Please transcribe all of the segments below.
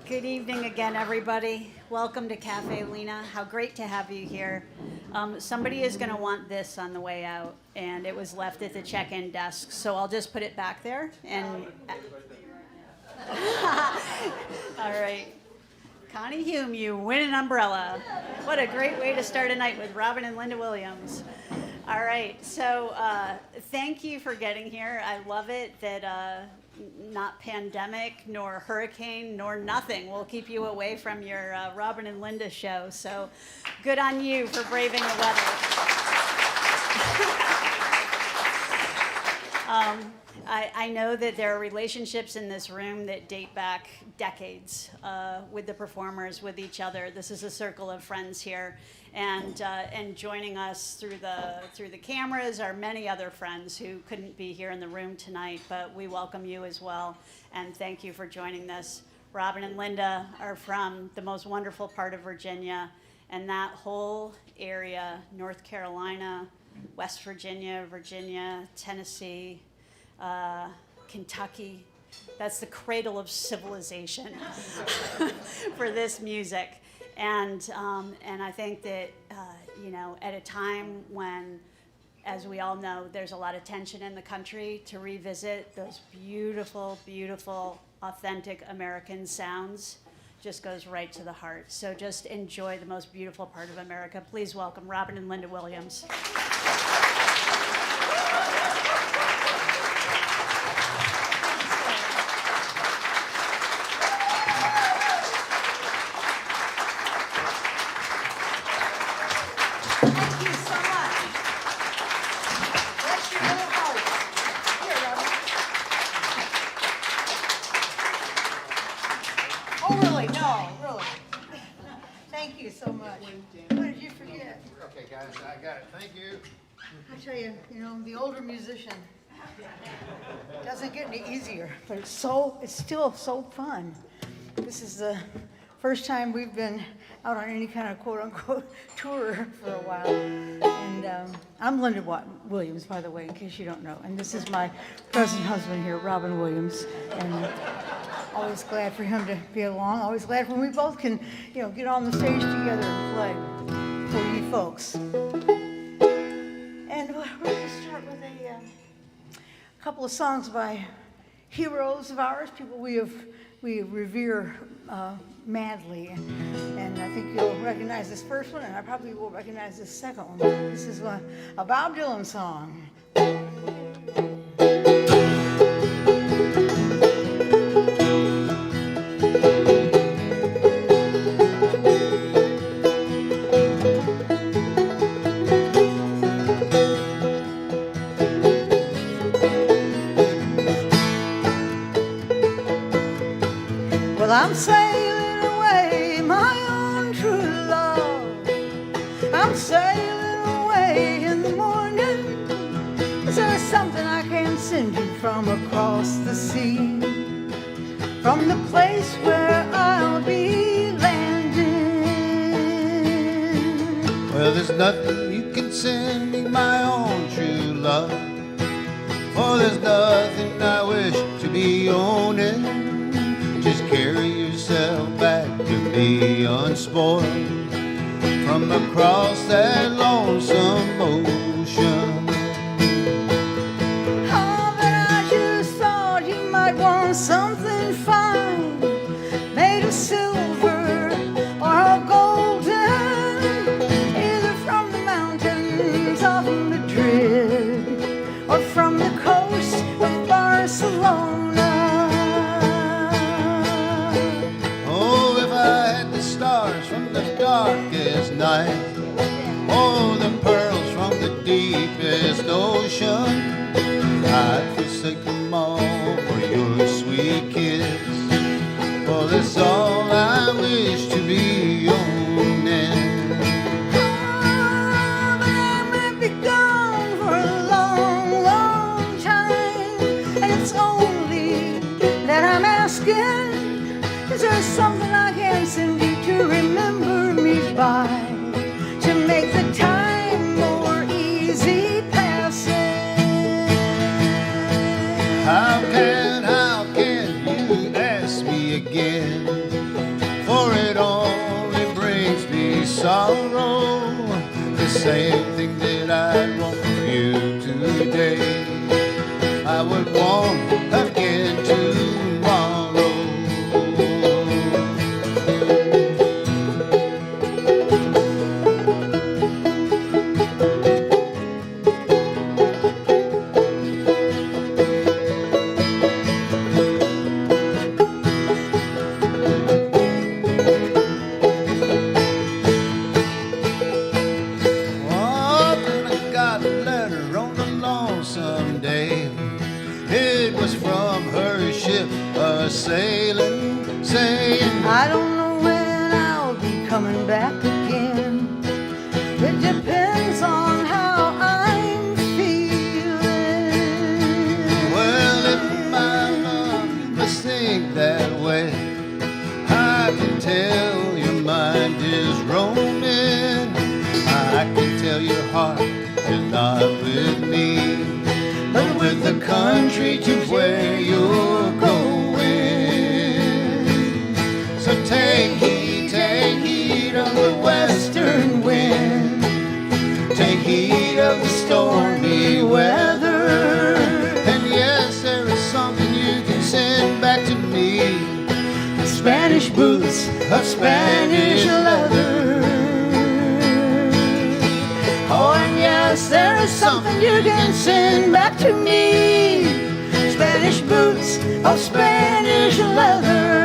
Good evening again, everybody. Welcome to Caffè Lena. How great to have you here. Somebody is going to want this on the way out, and it was left at the check-in desk, so I'll just put it back there. And all right. Connie Hume, you win an umbrella. What a great way to start a night with Robin and Linda Williams. All right, so thank you for getting here. I love it that not pandemic, nor hurricane, nor nothing will keep you away from your Robin and Linda show. So good on you for braving the weather. I know that there are relationships in this room that date back decades with the performers, with each other. This is a circle of friends here. And joining us through the cameras are many other friends who couldn't be here in the room tonight, but we welcome you as well, and thank you for joining this. Robin and Linda are from the most wonderful part of Virginia, and that whole area, North Carolina, West Virginia, Tennessee, Kentucky, that's the cradle of civilization for this music. And I think that, at a time when, as we all know, there's a lot of tension in the country, to revisit those beautiful, beautiful, authentic American sounds just goes right to the heart. So just enjoy the most beautiful part of America. Please welcome Robin and Linda Williams. The older musician doesn't get any easier, but it's still so fun. This is the first time we've been out on any kind of quote-unquote tour for a while. And I'm Linda Williams, by the way, in case you don't know. And this is my present husband here, Robin Williams. And always glad for him to be along. Always glad when we both can, get on the stage together and play for you folks. And we're going to start with a couple of songs by heroes of ours, people we revere madly. And I think you'll recognize this first one, and I probably will recognize this second one. This is a Bob Dylan song. I'm sailing away, my own true love. I'm sailing away in the morning. Is there something I can send you from across the sea? From the place where I'll be landing? Well, there's nothing you can send me, my own true love. For there's nothing I wish to be owning. Just carry yourself back to me unspoiled from across that lonesome ocean. Oh, but I just thought you might want something fine, made of silver or golden, either from the mountains of Madrid or from the coast of Barcelona. From the darkest night, oh, the pearls from the deepest ocean, I'd forsake them all for your sweet kiss. For that's all I wish to be owning. Oh, but I might be gone for a long, long time, and it's only that I'm asking, is there something I can send you to remember me by, to make the time more easy passing? How can you ask me again same thing that I want for you today. I would want again tomorrow. Sailing, saying, I don't know when I'll be coming back again. It depends on how I'm feeling. Well, if my love must think that way, I can tell your mind is roaming. I can tell your heart is not with me, but with the country to where you're going. So take heed of the western wind. Take heed of the stormy weather. And yes, there is something you can send back to me. Spanish boots of Spanish leather. Oh, and yes, there is something you can send back to me. Spanish boots of Spanish leather.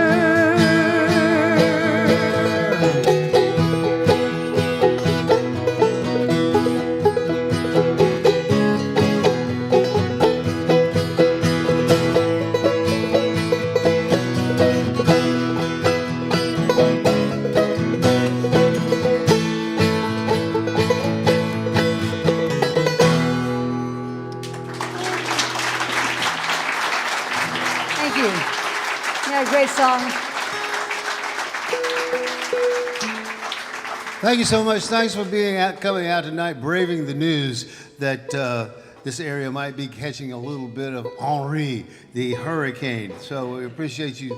Great song. Thank you so much. Thanks for coming out tonight, braving the news that this area might be catching a little bit of Henri, the hurricane. So we appreciate you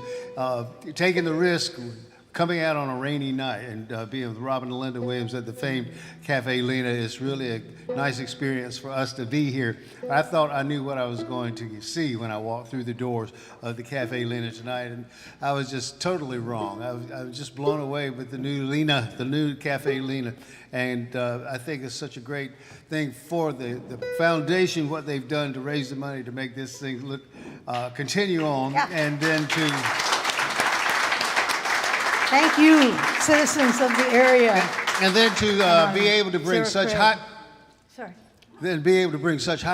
taking the risk, coming out on a rainy night and being with Robin and Linda Williams at the famed Cafè Lena. Is really a nice experience for us to be here. I thought I knew what I was going to see when I walked through the doors of the Cafè Lena tonight, and I was just totally wrong. I was just blown away with the new Lena, the new Cafè Lena, and I think it's such a great thing for the foundation, what they've done to raise the money to make this thing look continue on, and then to thank you, citizens of the area. And then to be able to bring such high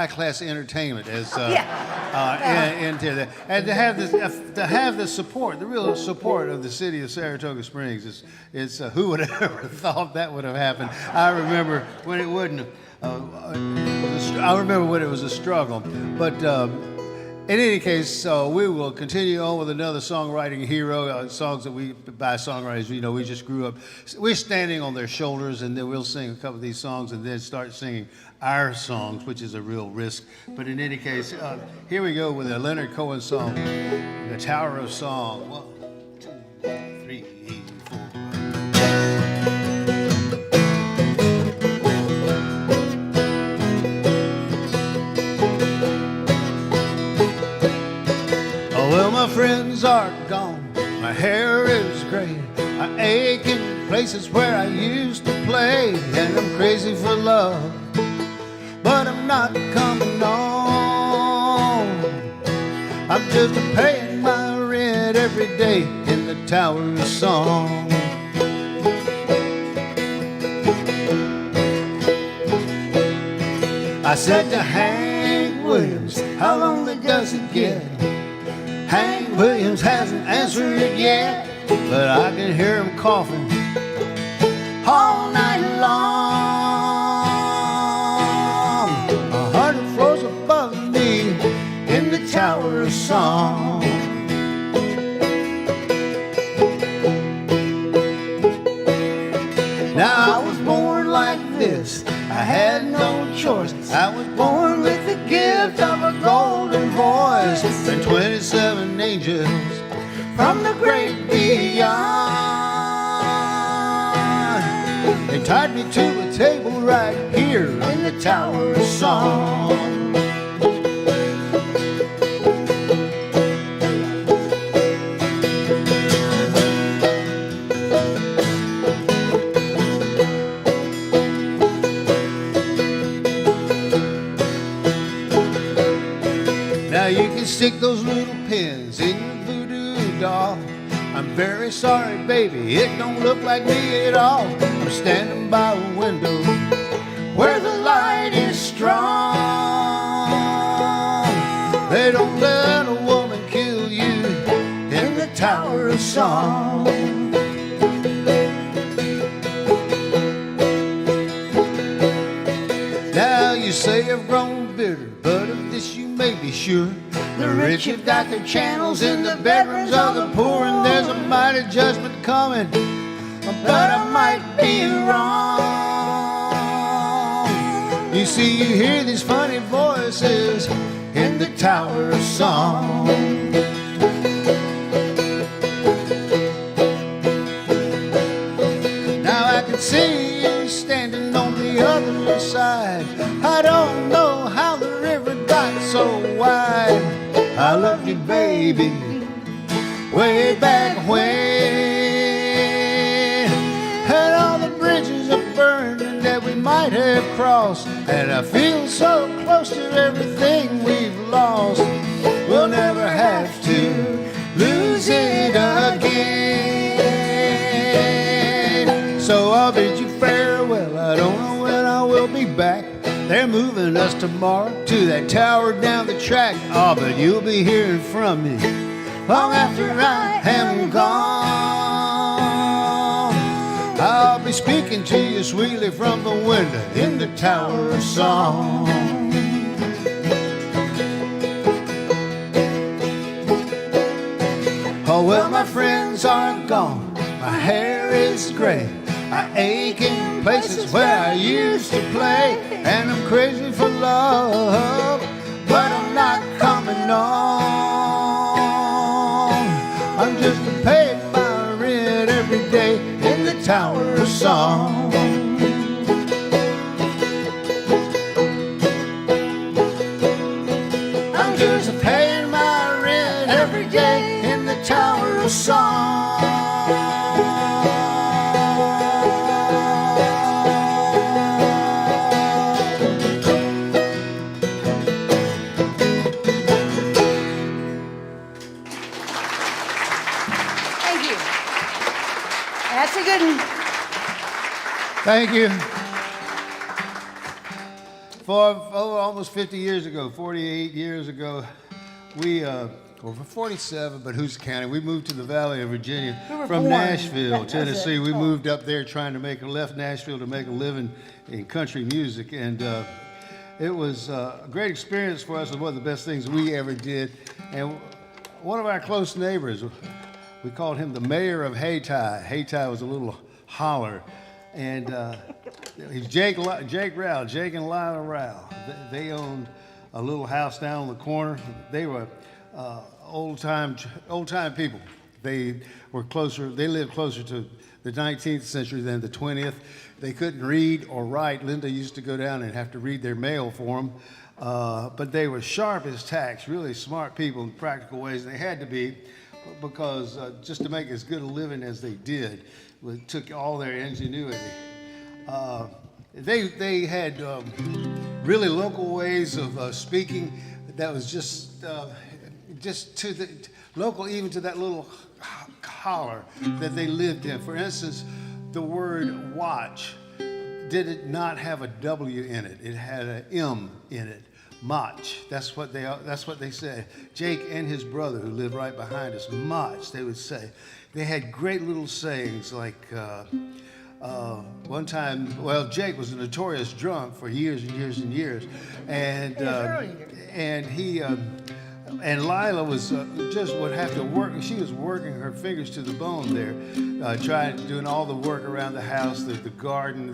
class entertainment as into that, and to have the support, the real support of the city of Saratoga Springs is who would have ever thought that would have happened? I remember when it wouldn't. I remember when it was a struggle, but. In any case, we will continue on with another songwriting hero, songs that we, by songwriters, we just grew up. We're standing on their shoulders, and then we'll sing a couple of these songs and then start singing our songs, which is a real risk. But in any case, here we go with a Leonard Cohen song, The Tower of Song. 1, 2, 3, 4. Well, my friends are gone, my hair is gray, I ache in places where I used to play, and I'm crazy for love, but I'm not coming on. I'm just paying my rent every day in the Tower of Song. I said to Hank Williams, how lonely does it get? Hank Williams hasn't answered it yet, but I can hear him coughing all night long. 100 floors above me in the Tower of Song. Now I was born like this, I had no choice. I was born with the gift of a golden voice and 27 angels from the great beyond. They tied me to a table right here in the Tower of Song. Now you can stick those little pins in your voodoo doll. I'm very sorry, baby, it don't look like me at all. I'm standing by a window where the light is strong. They don't let a woman kill you in the Tower of Song. Now you say I've grown bitter, but of this you may be sure. The rich have got their channels in the bedrooms of the poor, and there's a mighty judgment coming, but I might be wrong. You see, you hear these funny voices in the Tower of Song. Now I can see you standing on the other side. I don't know how the river got so wide. I love you, baby, way back when. And all the bridges are burning that we might have crossed. And I feel so close to everything we've lost. We'll never have to lose it again. So I'll bid you farewell. I don't know when I will be back. They're moving us tomorrow to that tower down the track. Oh, but you'll be hearing from me long after I am gone. I'll be speaking to you sweetly from the window in the Tower of Song. Oh, well, my friends are gone. My hair is gray. I ache in places where I used to play, and I'm crazy for love, but I'm not coming on. I'm just paying my rent every day in the Tower of Song. I'm just paying my rent every day in the Tower of Song. That's a good one. Thank you. For almost 50 years ago, 48 years ago, or for 47, but who's counting? We moved to the Valley of Virginia from Nashville, Tennessee. We moved up there left Nashville to make a living in country music. And it was a great experience for us. It was one of the best things we ever did. And one of our close neighbors, we called him the mayor of Hayti. Hayti was a little holler. And he's Jake and Lila Rao. They owned a little house down on the corner. They were old-time people. They lived closer to the 19th century than the 20th. They couldn't read or write. Linda used to go down and have to read their mail for them. But they were sharp as tacks, really smart people in practical ways. They had to be, because just to make as good a living as they did, it took all their ingenuity. They had really local ways of speaking that was just to the local, even to that little holler that they lived in. For instance, the word watch did not have a W in it. It had an M in it. Mach. That's what they said. Jake and his brother, who lived right behind us, Mach, they would say. They had great little sayings like, one time, well, Jake was a notorious drunk for years and years and years, and Lila was just would have to work. She was working her fingers to the bone there, doing all the work around the house, the garden,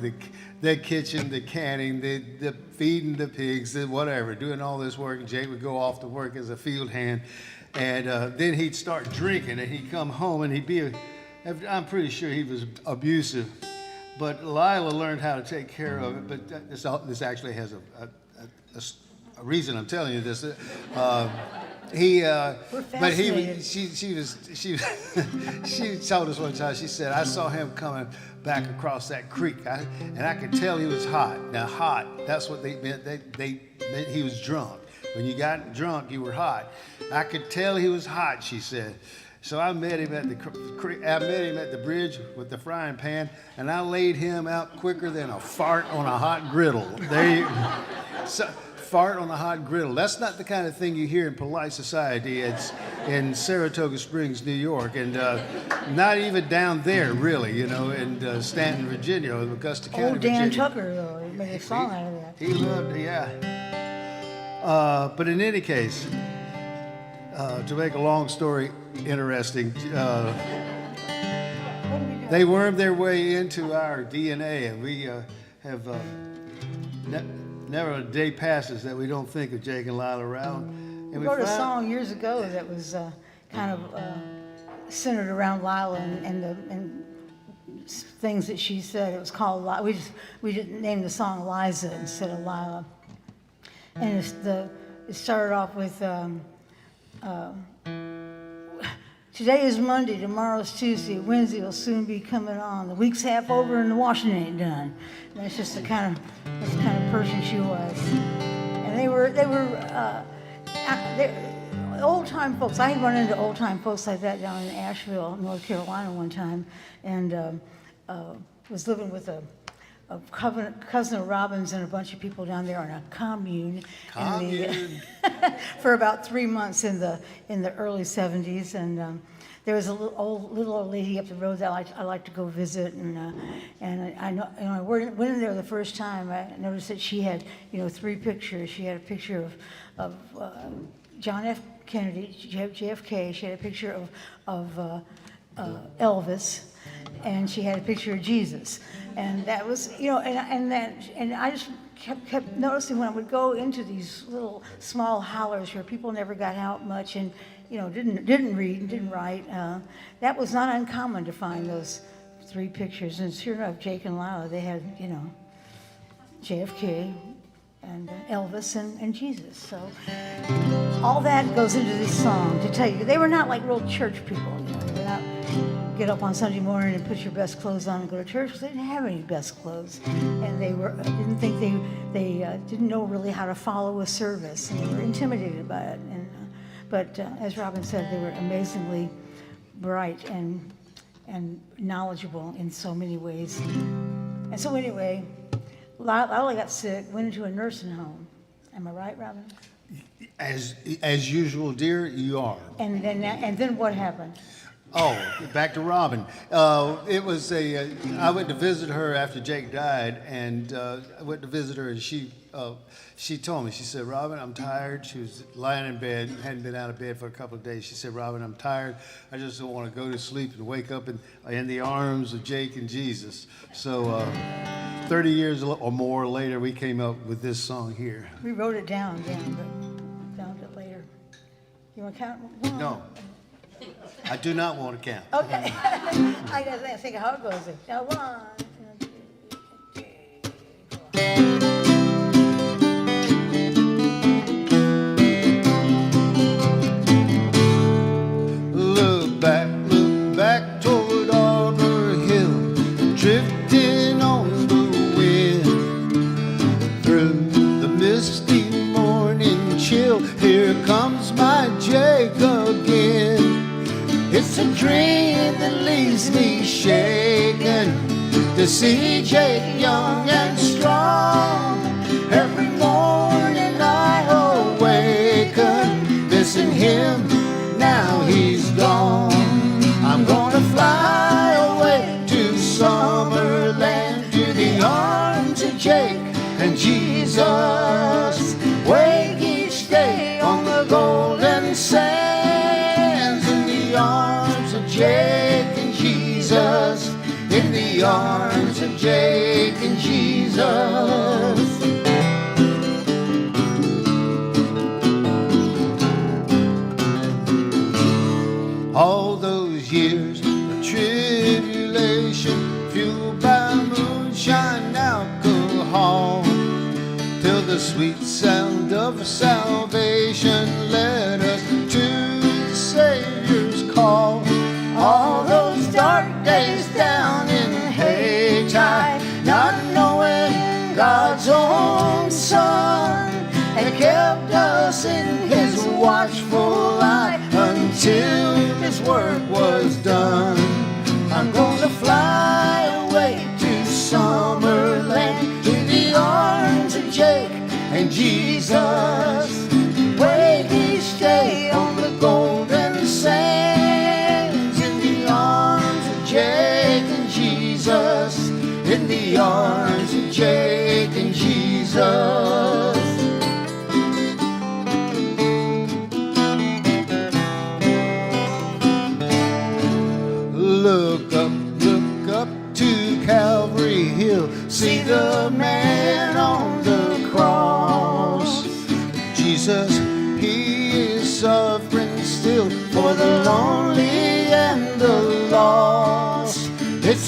the kitchen, the canning, the feeding the pigs, whatever, doing all this work. And Jake would go off to work as a field hand, and then he'd start drinking, and he'd come home, and I'm pretty sure he was abusive. but Lila learned how to take care of it. But this actually has a reason I'm telling you this. She told us one time. She said, I saw him coming back across that creek, and I could tell he was hot. Now, hot, that's what they meant. They meant he was drunk. When you got drunk, you were hot. I could tell he was hot, she said. So I met him at the creek. I met him at the bridge with the frying pan, and I laid him out quicker than a fart on a hot griddle. There you fart on a hot griddle. That's not the kind of thing you hear in polite society. It's in Saratoga Springs, New York, and not even down there, really, you know, in Stanton, Virginia, or Augusta County, Old Dan Virginia. Tucker, though, he made a song out of that. He loved, yeah. But in any case, to make a long story interesting, they wormed their way into our DNA, and we have never a day passes that we don't think of Jake and Lila around. And We wrote a song years ago that was kind of centered around Lila and things that she said. It was called we didn't name the song Liza instead of Lila. And it started off with today is Monday, tomorrow's Tuesday, Wednesday will soon be coming on. The week's half over and the washing ain't done. And that's just the kind of person she was. And they were old time folks. I had run into old time folks like that down in Asheville, North Carolina, one time, and was living with a cousin of Robin's and a bunch of people down there on a commune. For about 3 months in the early 70s, and there was a little old lady up the road that I like to go visit, and I know, I went in there the first time. I noticed that she had 3 pictures. She had a picture of John F. Kennedy, JFK. She had a picture of Elvis, and she had a picture of Jesus. And that was, and I just kept noticing when I would go into these little small hollers where people never got out much and, didn't read and didn't write. That was not uncommon to find those 3 pictures. And sure enough, Jake and Lila, they had, JFK and Elvis and Jesus. So all that goes into this song to tell you. They were not like real church people. They were not get up on Sunday morning and put your best clothes on and go to church, because they didn't have any best clothes, and they didn't think they didn't know really how to follow a service, and they were intimidated by it. But as Robin said, they were amazingly bright and knowledgeable in so many ways. And so anyway, Lila got sick, went into a nursing home. Am I right, Robin? As usual, dear, you are. And then what happened? Oh, back to Robin. It was I went to visit her after Jake died, and I went to visit her, and she told me, she said, Robin, I'm tired. She was lying in bed, hadn't been out of bed for a couple of days. She said, Robin, I'm tired. I just don't want to go to sleep and wake up in the arms of Jake and Jesus. So 30 years or more later, we came up with this song here. We wrote it down then, but found it later. You want to count? No. I do not want to count. Okay. I gotta think how it goes. Now, 1, 2, 3, 4. Look back toward Arbor Hill, drifting on the wind. Through the misty morning chill, here comes my Jake again. It's a dream that leaves me shaken to see Jake young and strong. Every morning I awaken, missing him, now he's gone. I'm gonna fly away to Summerland, to the arms of Jake and Jesus. Wake each day on the golden sands, in the arms of Jake and Jesus, in the arms of Jake and Jesus. All those years of tribulation, fueled by moon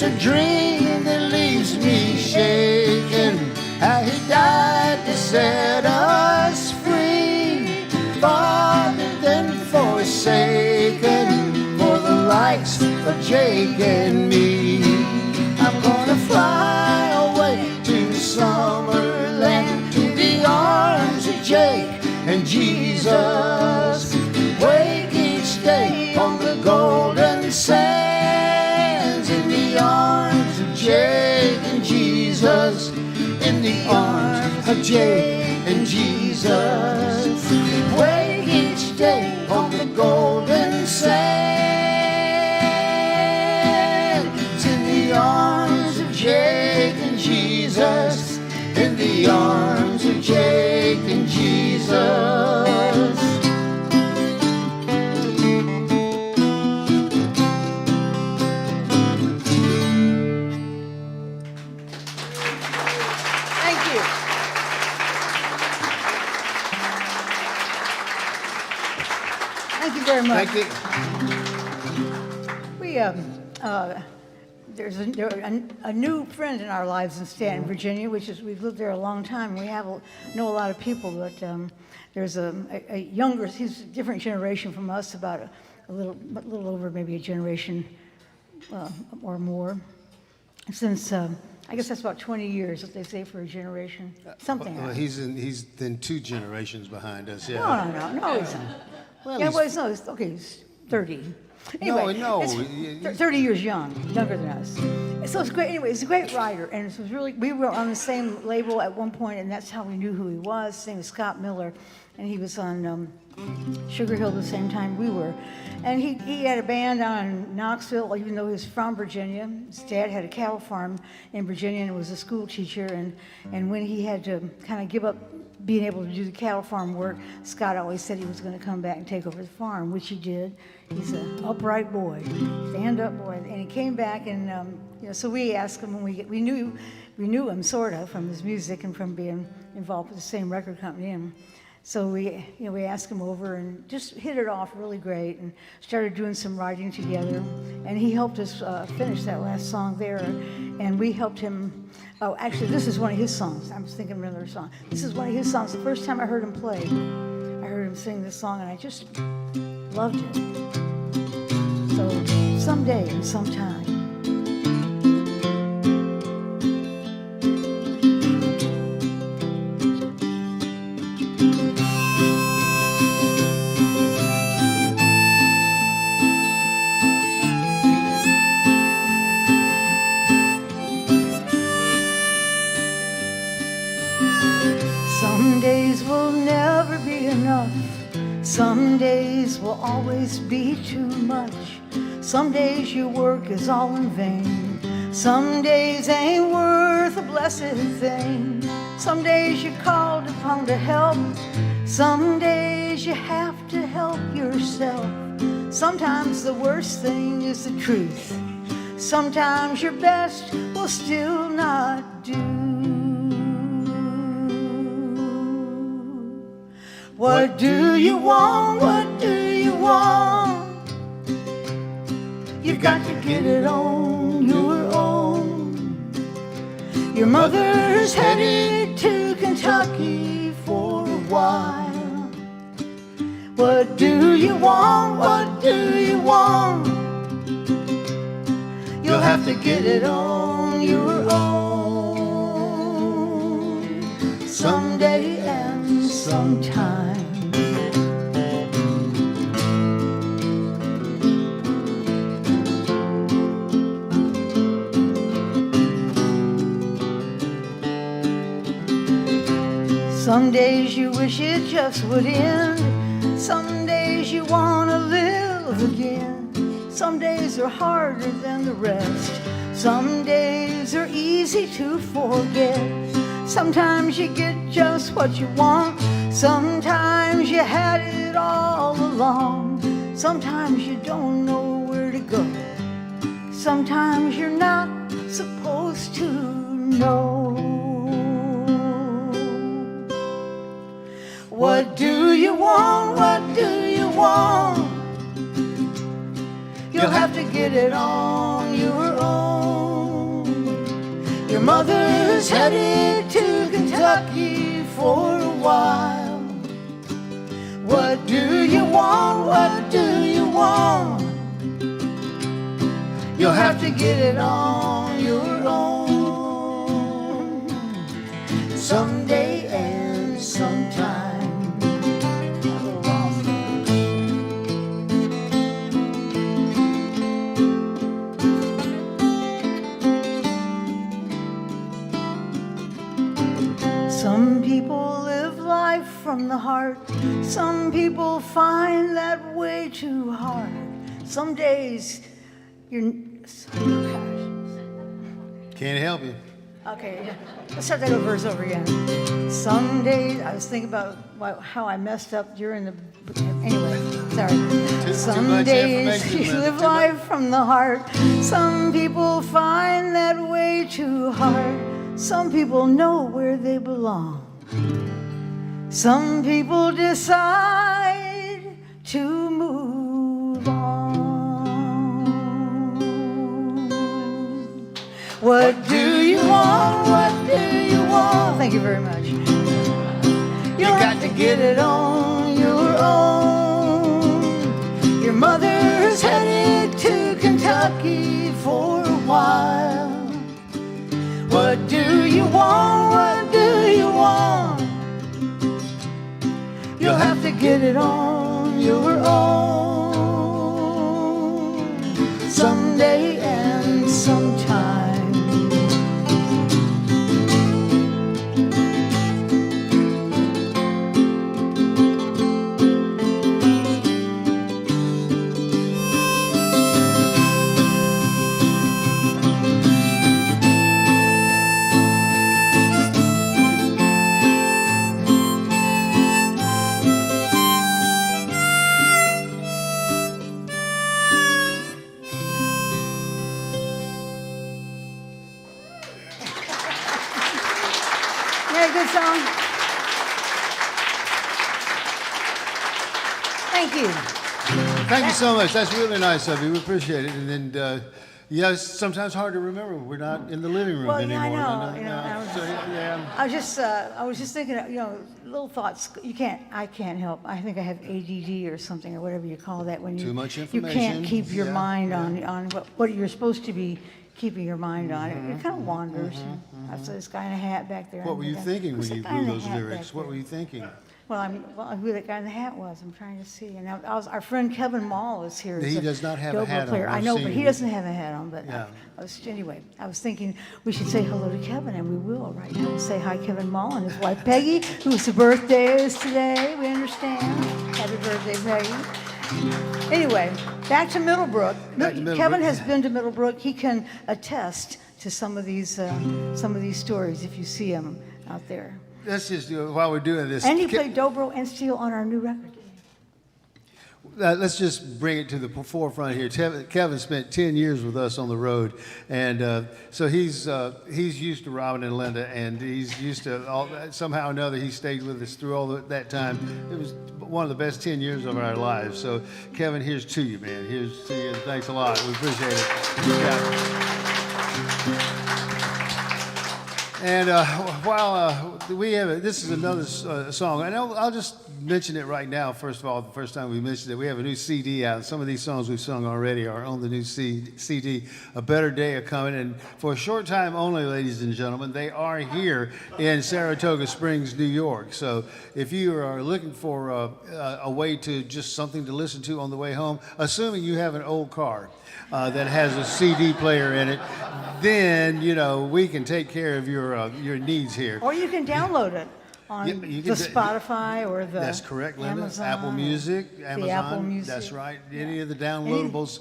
a dream that leaves me shaking. How he died to set us free, farther than forsaken, for the likes of Jake and me. I'm gonna fly away to Summerland, to the arms of Jake and Jesus. Wake each day on the golden sands, in the arms of Jake and Jesus, in the arms of Jake and Jesus. Wake each day on the golden sands, in the arms of Jake and Jesus, in the arms of Jake and Jesus. Thank you. Thank you very much. Thank you. We there's a new friend in our lives in Stanton, Virginia, which is, we've lived there a long time. We know a lot of people, but there's a younger, he's a different generation from us, about a little over maybe a generation or more. Since I guess that's about 20 years, what they say for a generation, something. Well, he's then 2 generations behind us. Yeah. No, he's not. Well, Yeah, he's- well, he's 30. Anyway, No. it's 30 years younger than us. So it's great. Anyway, he's a great writer, and it was really, we were on the same label at one point, and that's how we knew who he was. His name was Scott Miller, and he was on Sugar Hill the same time we were. And he had a band down in Knoxville, even though he was from Virginia. His dad had a cattle farm in Virginia and was a school teacher, and when he had to kind of give up being able to do the cattle farm work, Scott always said he was going to come back and take over the farm, which he did. He's an upright boy, stand-up boy, and he came back, and so we asked him when we knew him sort of from his music and from being involved with the same record company, and so we asked him over and just hit it off really great, and started doing some writing together, and he helped us finish that last song there, and we helped him. Oh, actually, this is one of his songs. I was thinking of another song. This is one of his songs. The first time I heard him play, I heard him sing this song, and I just loved it. So someday and sometime. Some days will never be enough. Some days will always be too much. Some days your work is all in vain. Some days ain't worth a blessed thing. Some days you're called upon to help. Some days you have to help yourself. Sometimes the worst thing is the truth. Sometimes your best will still not do. What do you want? What do you want? You've got to get it on your own. Your mother's headed to Kentucky for a while. What do you want? What do you want? You'll have to get it on your own. Someday and sometime. Some days you wish it just would end. Some days you want to live again. Some days are harder than the rest. Some days are easy to forget. Sometimes you get just what you want. Sometimes you had it all along. Sometimes you don't know where to go. Sometimes you're not supposed to know. What do you want? What do you want? You'll have to get it on your own. mother's headed to Kentucky for a while. What do you want? What do you want? You'll have to get it on your own, someday and sometime. Some people live life from the heart. Some people find that way too hard. Some days you're... Can't help you. Okay, let's start that verse over again. Some days, I was thinking about how I messed up during the... Anyway, sorry. Some much days information, you man. live Too life from the heart. Some people find that way too hard. Some people know where they belong. Some people decide to move on. What do you want? What do you want? Thank you very much. You'll have to get it on your own. Your mother's headed to Kentucky for a while. What do you want? What do you want? You'll have to get it on your own, someday and sometime. Good song. Thank you. Thank you so much. That's really nice of you. We appreciate it. And then, yeah, it's sometimes hard to remember. We're not in the living room Well, anymore. yeah, I know. You know, I I was just thinking, little thoughts. I can't help. I think I have ADD or something, or whatever you call that, when Too much you information. can't keep your Yeah, mind yeah. on what you're supposed to be keeping your mind on. It kind of wanders. I saw this guy in a hat back there. What were you thinking Who's when you that guy in blew the those hat lyrics? back What there? were you thinking? Well, who that guy in the hat was. I'm trying to see. And our friend Kevin Mall is here. He He's does not have a dobro hat on. player. I I've know, seen but he him. doesn't have a hat on. But Yeah. I was thinking we should say hello to Kevin, and we will right now. We'll say hi, Kevin Mall, and his wife Peggy, whose birthday is today. We understand. Happy birthday, Peggy. Anyway, back to Middlebrook. Back to Middlebrook. Kevin has been to Middlebrook. He can attest to some of these stories if you see him out there. Let's just do it while we're doing this. And he played dobro and steel on our new record. Let's just bring it to the forefront here. Kevin spent 10 years with us on the road, and so he's used to Robin and Linda, and he's used to somehow or another he stayed with us through all that time. It was one of the best 10 years of our lives. So Kevin, here's to you, man. Here's to you. Thanks a lot. We appreciate it. Yeah. And while we have it, this is another song, and I'll just mention it right now. First of all, the first time we mentioned it, we have a new CD out. Some of these songs we've sung already are on the new CD. A Better Day are coming, and for a short time only, ladies and gentlemen, they are here in Saratoga Springs, New York. So if you are looking for a way to just something to listen to on the way home, assuming you have an old car that has a CD player in it, then we can take care of your needs here. Or you can download it on You the can Spotify or the That's correct, Linda. Amazon, Apple Music, Amazon. Apple Music. That's right. Any of the downloadables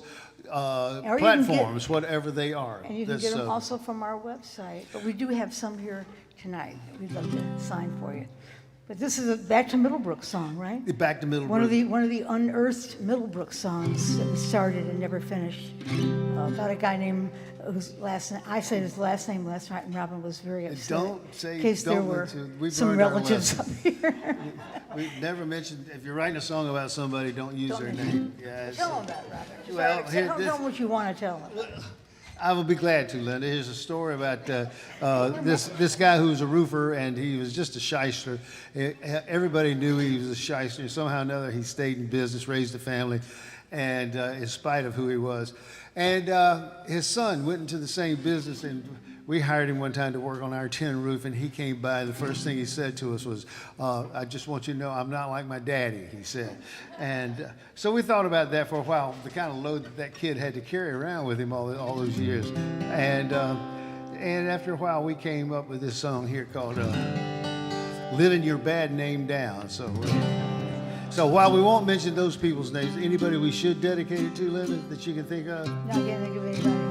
Or you can platforms, whatever they are. And you can get them also from our website. But we do have some here tonight. We'd love to sign for you. But this is a Back to Middlebrook song, right? Back to Middlebrook. One of the unearthed Middlebrook songs that we started and never finished. About a guy named whose last name, I said his last name last night, and Robin was very upset. In case there were some relatives up here. We've never mentioned, if you're writing a song about somebody, don't use their name. Yeah, Tell them that, Robin. Well, Tell them what you want to tell them. I will be glad to, Linda. Here's a story about this guy who was a roofer, and he was just a shyster. Everybody knew he was a shyster. Somehow or another, he stayed in business, raised a family, and in spite of who he was. And his son went into the same business, and we hired him one time to work on our tin roof, and he came by, and the first thing he said to us was, I just want you to know I'm not like my daddy, he said. And so we thought about that for a while, the kind of load that kid had to carry around with him all those years. And after a while, we came up with this song here called Living Your Bad Name Down. So while we won't mention those people's names, anybody we should dedicate it to, Linda, that you can think of? No, I can't think of anybody.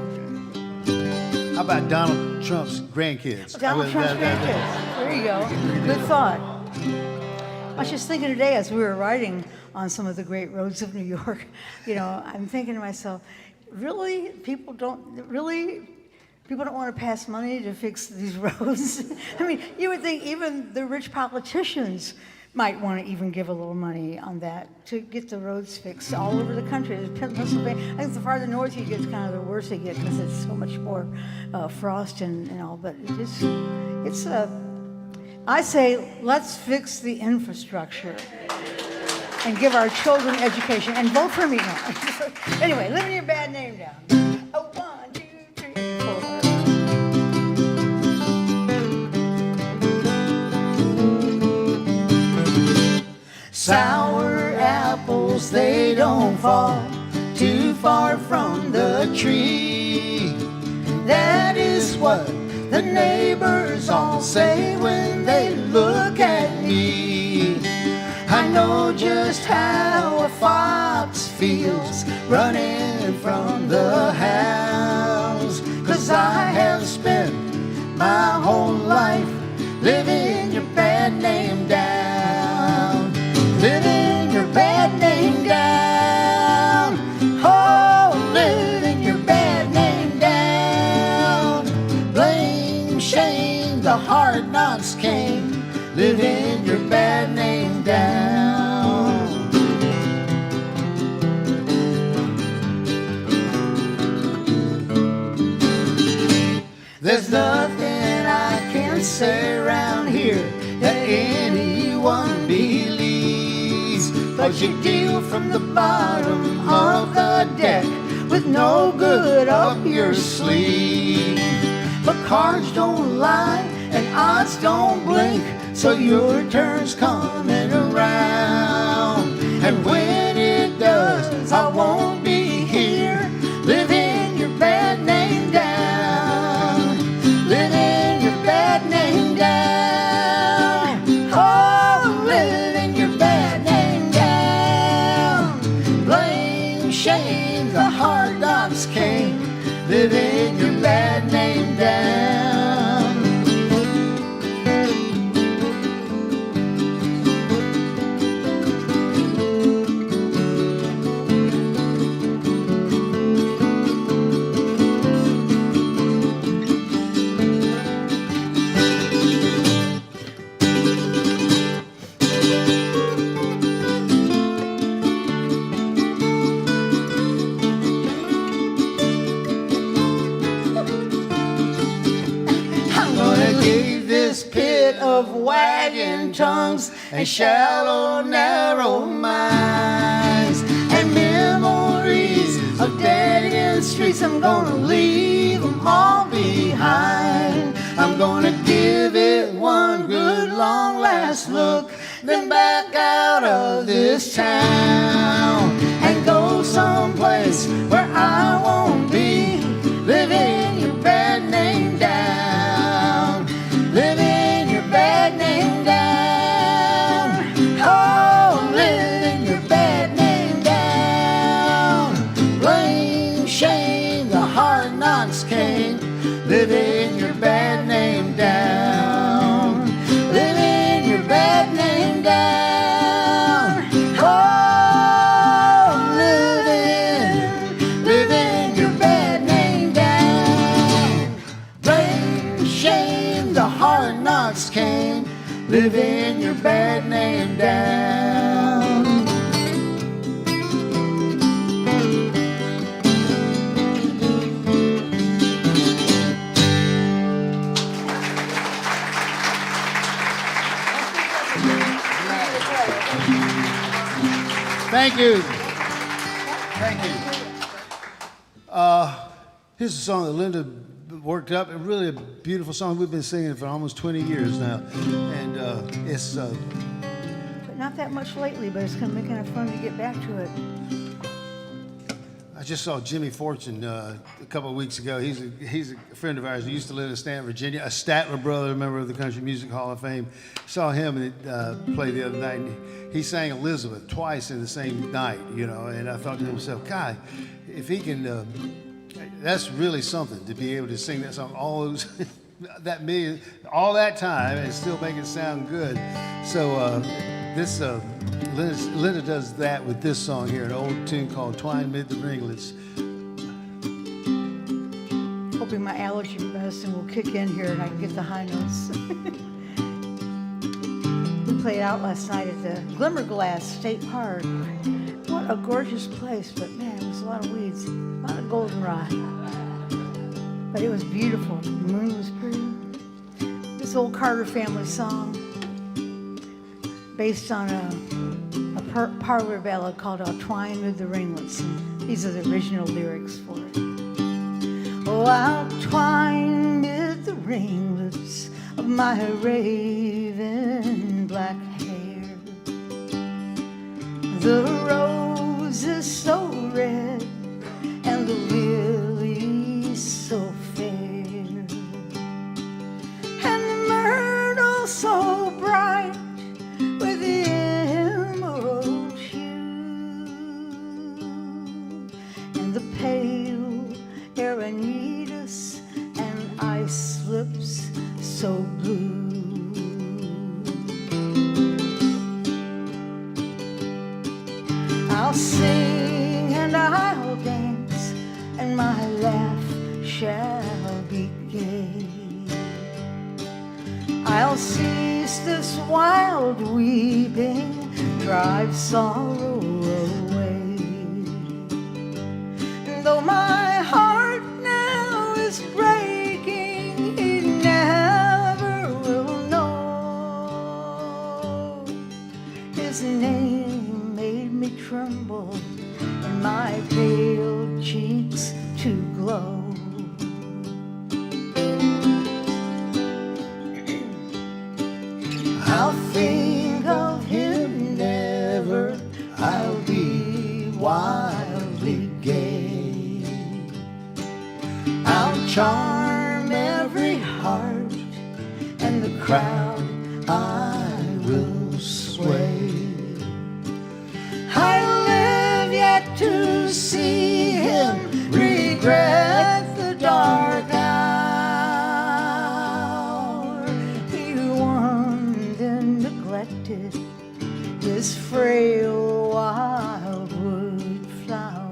How about Donald Trump's grandkids? Donald Trump's grandkids. There you go. Good thought. I was just thinking today as we were riding on some of the great roads of New York, I'm thinking to myself, really, people don't want to pass money to fix these roads? I mean, you would think even the rich politicians might want to even give a little money on that to get the roads fixed all over the country. Pennsylvania, I think the farther north you get, kind of the worse it gets because it's so much more frost and all. But I say let's fix the infrastructure and give our children education and vote for me now. Anyway, living your bad name down. Oh, 1, 2, 3, 4. Sour apples, they don't fall too far from the tree. That is what the neighbors all say when they look at me. I know just how a fox feels running from the house, 'cause I have spent my whole life living your bad name down. Living your bad name down. Oh, living your bad name down. Blame, shame, the hard knocks came. Living your bad name down. There's nothing I can say around here that anyone believes, but you deal from the bottom of the deck with no good up your sleeve. But cards don't lie and odds don't blink, so your turn's coming around. And when it does, I won't be here. Living your bad name down. Living your bad name down. Oh, living your bad name down. Blame, shame, the hard knocks came. Living your bad name down. Of wagging tongues and shallow, narrow minds and memories of dead-end streets. I'm gonna leave them all behind. I'm gonna give it one good long last look, then back out of this town and go someplace where I won't be. Living your bad name down. Living your bad name down. Oh, living your bad name down. Blame, shame, the hard knocks came. Living your bad name down. Living your bad name down. Oh, living your bad name down. Blame, shame, the hard knocks came. Living your bad name down. Thank you. Thank you. Here's a song that Linda worked up. A really beautiful song. We've been singing it for almost 20 years now. And it's... But not that much lately, but it's going to be kind of fun to get back to it. I just saw Jimmy Fortune a couple of weeks ago. He's a friend of ours. He used to live in Stanton, Virginia. A Statler brother, a member of the Country Music Hall of Fame. Saw him play the other night. And he sang Elizabeth twice in the same night, you know. And I thought to myself, God, if he can, that's really something to be able to sing that song all those, all that time and still make it sound good. So Linda does that with this song here, an old tune called Twine Mid the Ringlets. Hoping my allergy medicine will kick in here and I can get the high notes. We played out last night at the Glimmerglass State Park. What a gorgeous place, but man, it was a lot of weeds, a lot of goldenrod. But it was beautiful. The moon was pretty. This old Carter family song, based on a parlor ballad called I'll Twine With the Ringlets. And these are the original lyrics for it. Oh, I'll twine with the ringlets of my raven black hair. The rose is so red and the lily so fair. And the myrtle so bright with the emerald hue, and the pale Araneides and ice slips so blue. I'll sing and I'll dance, and my laugh shall be gay. I'll cease this wild weeping, drive sorrow away. And though my heart now is breaking, he never will know. His name made me tremble and my pale cheeks to glow. I'll think of him never, I'll be wildly gay. I'll charm every heart, and the crowd I will sway. I live yet to see him regret the dark hour. He won then neglected this frail wildwood flower.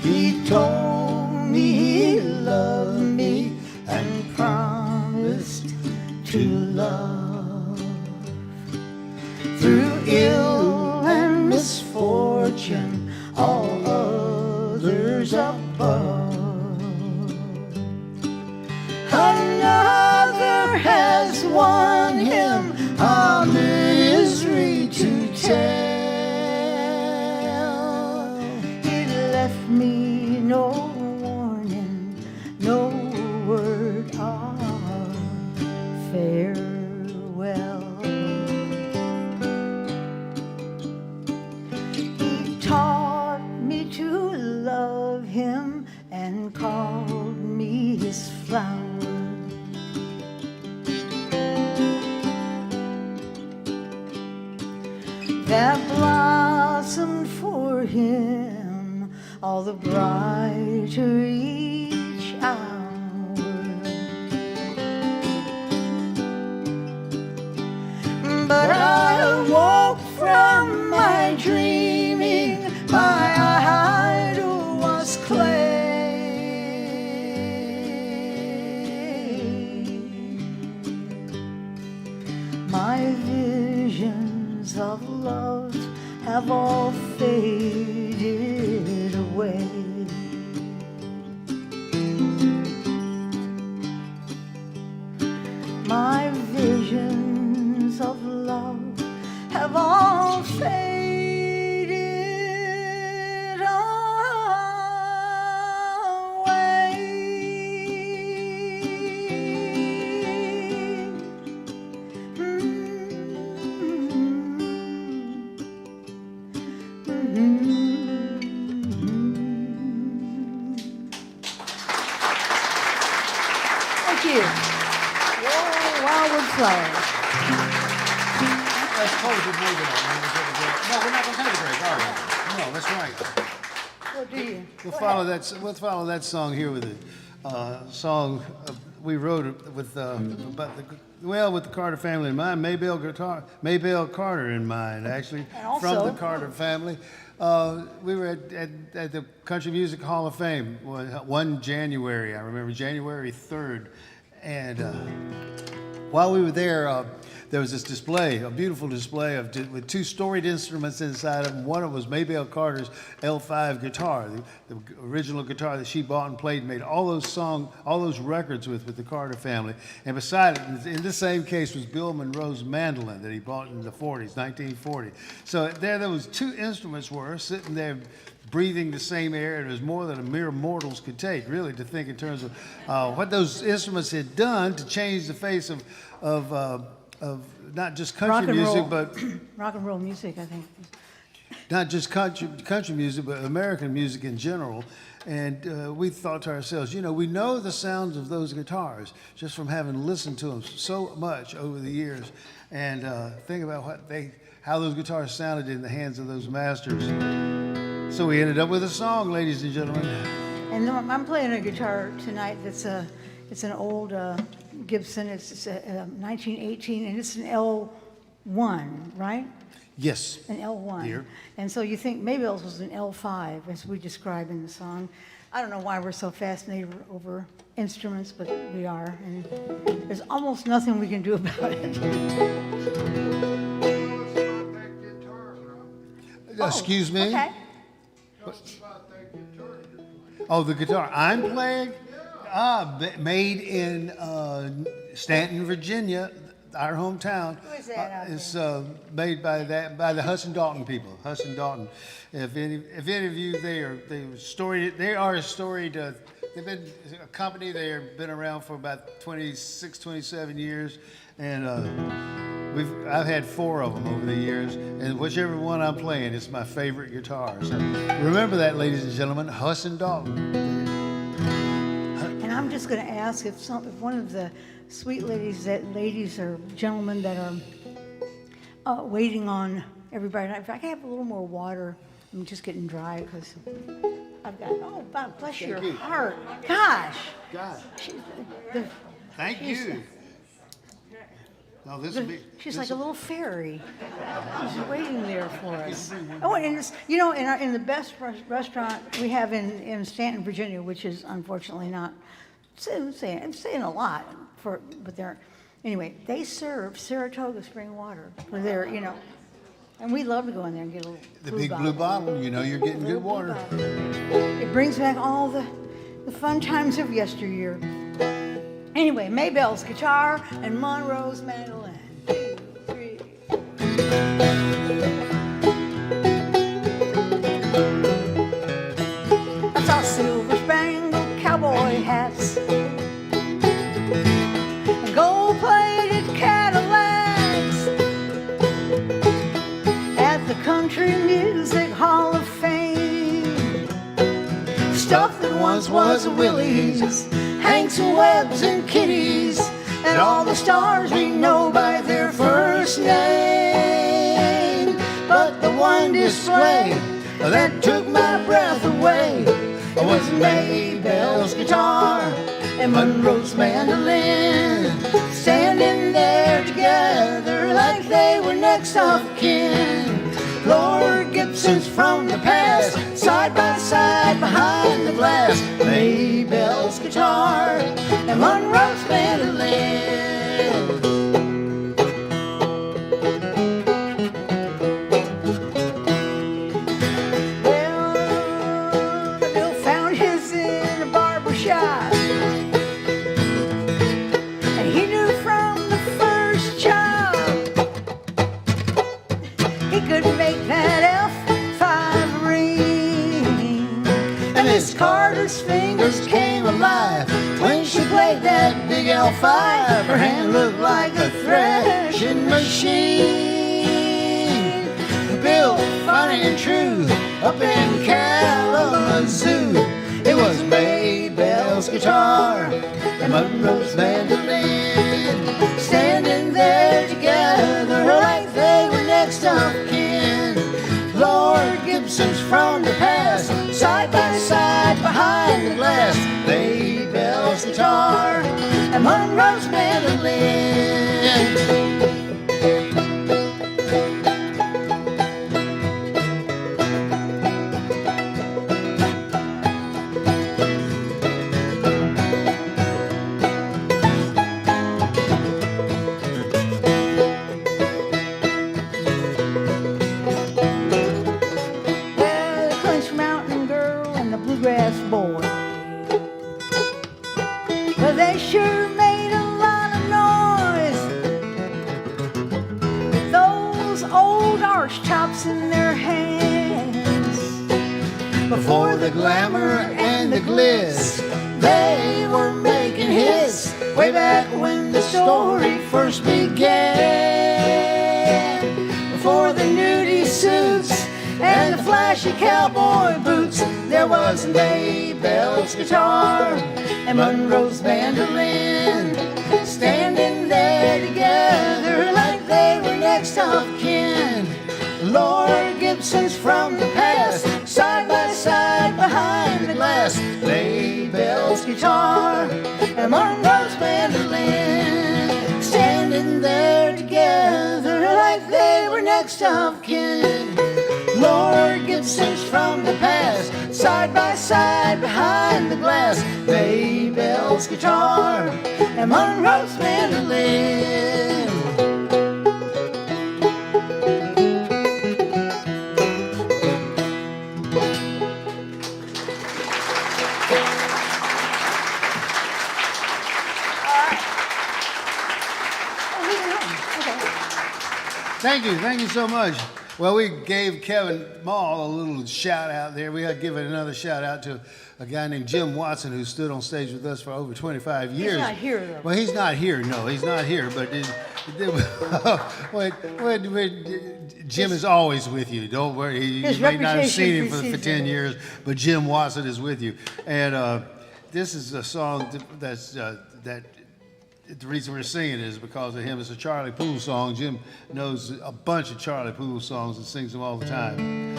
He told me he loved me and promised to love. Through ill and misfortune, all others above. Another has won him a misery to tell. Me no warning, no word of farewell. He taught me to love him and called me his flower. That blossomed for him all the brighter each hour. But I awoke from my dreaming, my idol was clay. My visions of love have all faded away. My visions of love have all faded away. Thank you. Whoa, Wildwood Flowers. That's close to moving on. No, we're not going to take a break, are we? No, that's right. What do you? We'll follow that song here with a song we wrote with about with the Carter family in mind, Maybelle Carter in mind, actually, And also- from the Carter family. We were at the Country Music Hall of Fame one January. I remember January 3rd, and while we were there. There was this display, a beautiful display with two storied instruments inside of them. One of them was Maybelle Carter's L5 guitar, the original guitar that she bought and played and made all those records with the Carter family. And beside it, in the same case, was Bill Monroe's mandolin that he bought in the 40s, 1940. So there those two instruments were sitting there breathing the same air. It was more than a mere mortals could take, really, to think in terms of what those instruments had done to change the face of not just country music, but rock and roll music, I think. not just country music, but American music in general. And we thought to ourselves, we know the sounds of those guitars just from having listened to them so much over the years, and think about how those guitars sounded in the hands of those masters. So we ended up with a song, ladies and gentlemen. And I'm playing a guitar tonight that's it's an old Gibson. It's a 1918, and it's an L1, right? Yes. An L1. Here. And so you think Maybelle's was an L5, as we describe in the song. I don't know why we're so fascinated over instruments, but we are, and there's almost nothing we can do about it. Excuse me? Okay. Oh, the guitar I'm playing? Made in Stanton, Virginia, our hometown. Who is that out It's made by the Hudson Dalton people. Hudson Dalton. If any of you, they are a storied. They've been a company. They've been around for about 26, 27 years, and I've had 4 of them over the years, and whichever one I'm playing, it's my favorite guitar. So remember that, ladies and gentlemen, Hudson Dalton. And I'm just going to ask if one of the sweet ladies or gentlemen that are waiting on everybody, if I can have a little more water. I'm just getting dry because I've got, oh, God, bless your heart. Gosh. God. The- Thank you. No, this will be. She's like a little fairy. She's waiting there for us. Oh, and it's, in the best restaurant we have in Stanton, Virginia, which is unfortunately not, I'm saying a lot, but anyway, they serve Saratoga spring water for their, and we love to go in there and get a little The big blue bottle, you're getting good water. It brings back all the fun times of yesteryear. Anyway, Maybelle's guitar and Monroe's mandolin. 2, 3. That's our silver-spangled cowboy hats and gold-plated Cadillacs at the Country Music Hall of Fame. Stuff that once was Willie's, Hanks and Webbs and Kitties, and all the stars we know by their first name. But the one display that took my breath away. It was Maybelle's guitar and Monroe's mandolin, standing there together like they were next of kin. Lord Gibson's from the past, side by side behind the glass. Maybelle's guitar and Monroe's mandolin. Carter's fingers came alive when she played that big L5. Her hand looked like a threshing machine, built funny and true up in Kalamazoo. It was Maybelle's guitar and Monroe's mandolin, standing there together like they were next of kin. Lord Gibson's from the past, side by side behind the glass. Maybelle's guitar and Monroe's mandolin. In their hands, before the glamour and the glitz, they were making hits way back when the story first began. Before the nudie suits and the flashy cowboy boots, there was Maybelle's guitar and Monroe's mandolin, standing there together like they were next of kin. Lord Gibson's from the past, side by side behind the glass. Maybelle's guitar and Monroe's mandolin, standing there together like they were next of kin. Lord Gibson's from the past, side by side behind the glass. Maybelle's guitar and Monroe's mandolin. Thank you so much. Well, we gave Kevin Mall a little shout out there. We had given another shout out to a guy named Jim Watson who stood on stage with us for over 25 years. He's not here, though. Well, he's not here. No, he's not here. But Jim is always with you. Don't worry. You may not have seen him for 10 years, but Jim Watson is with you. And this is a song that's the reason we're singing it is because of him. It's a Charlie Poole song. Jim knows a bunch of Charlie Poole songs and sings them all the time.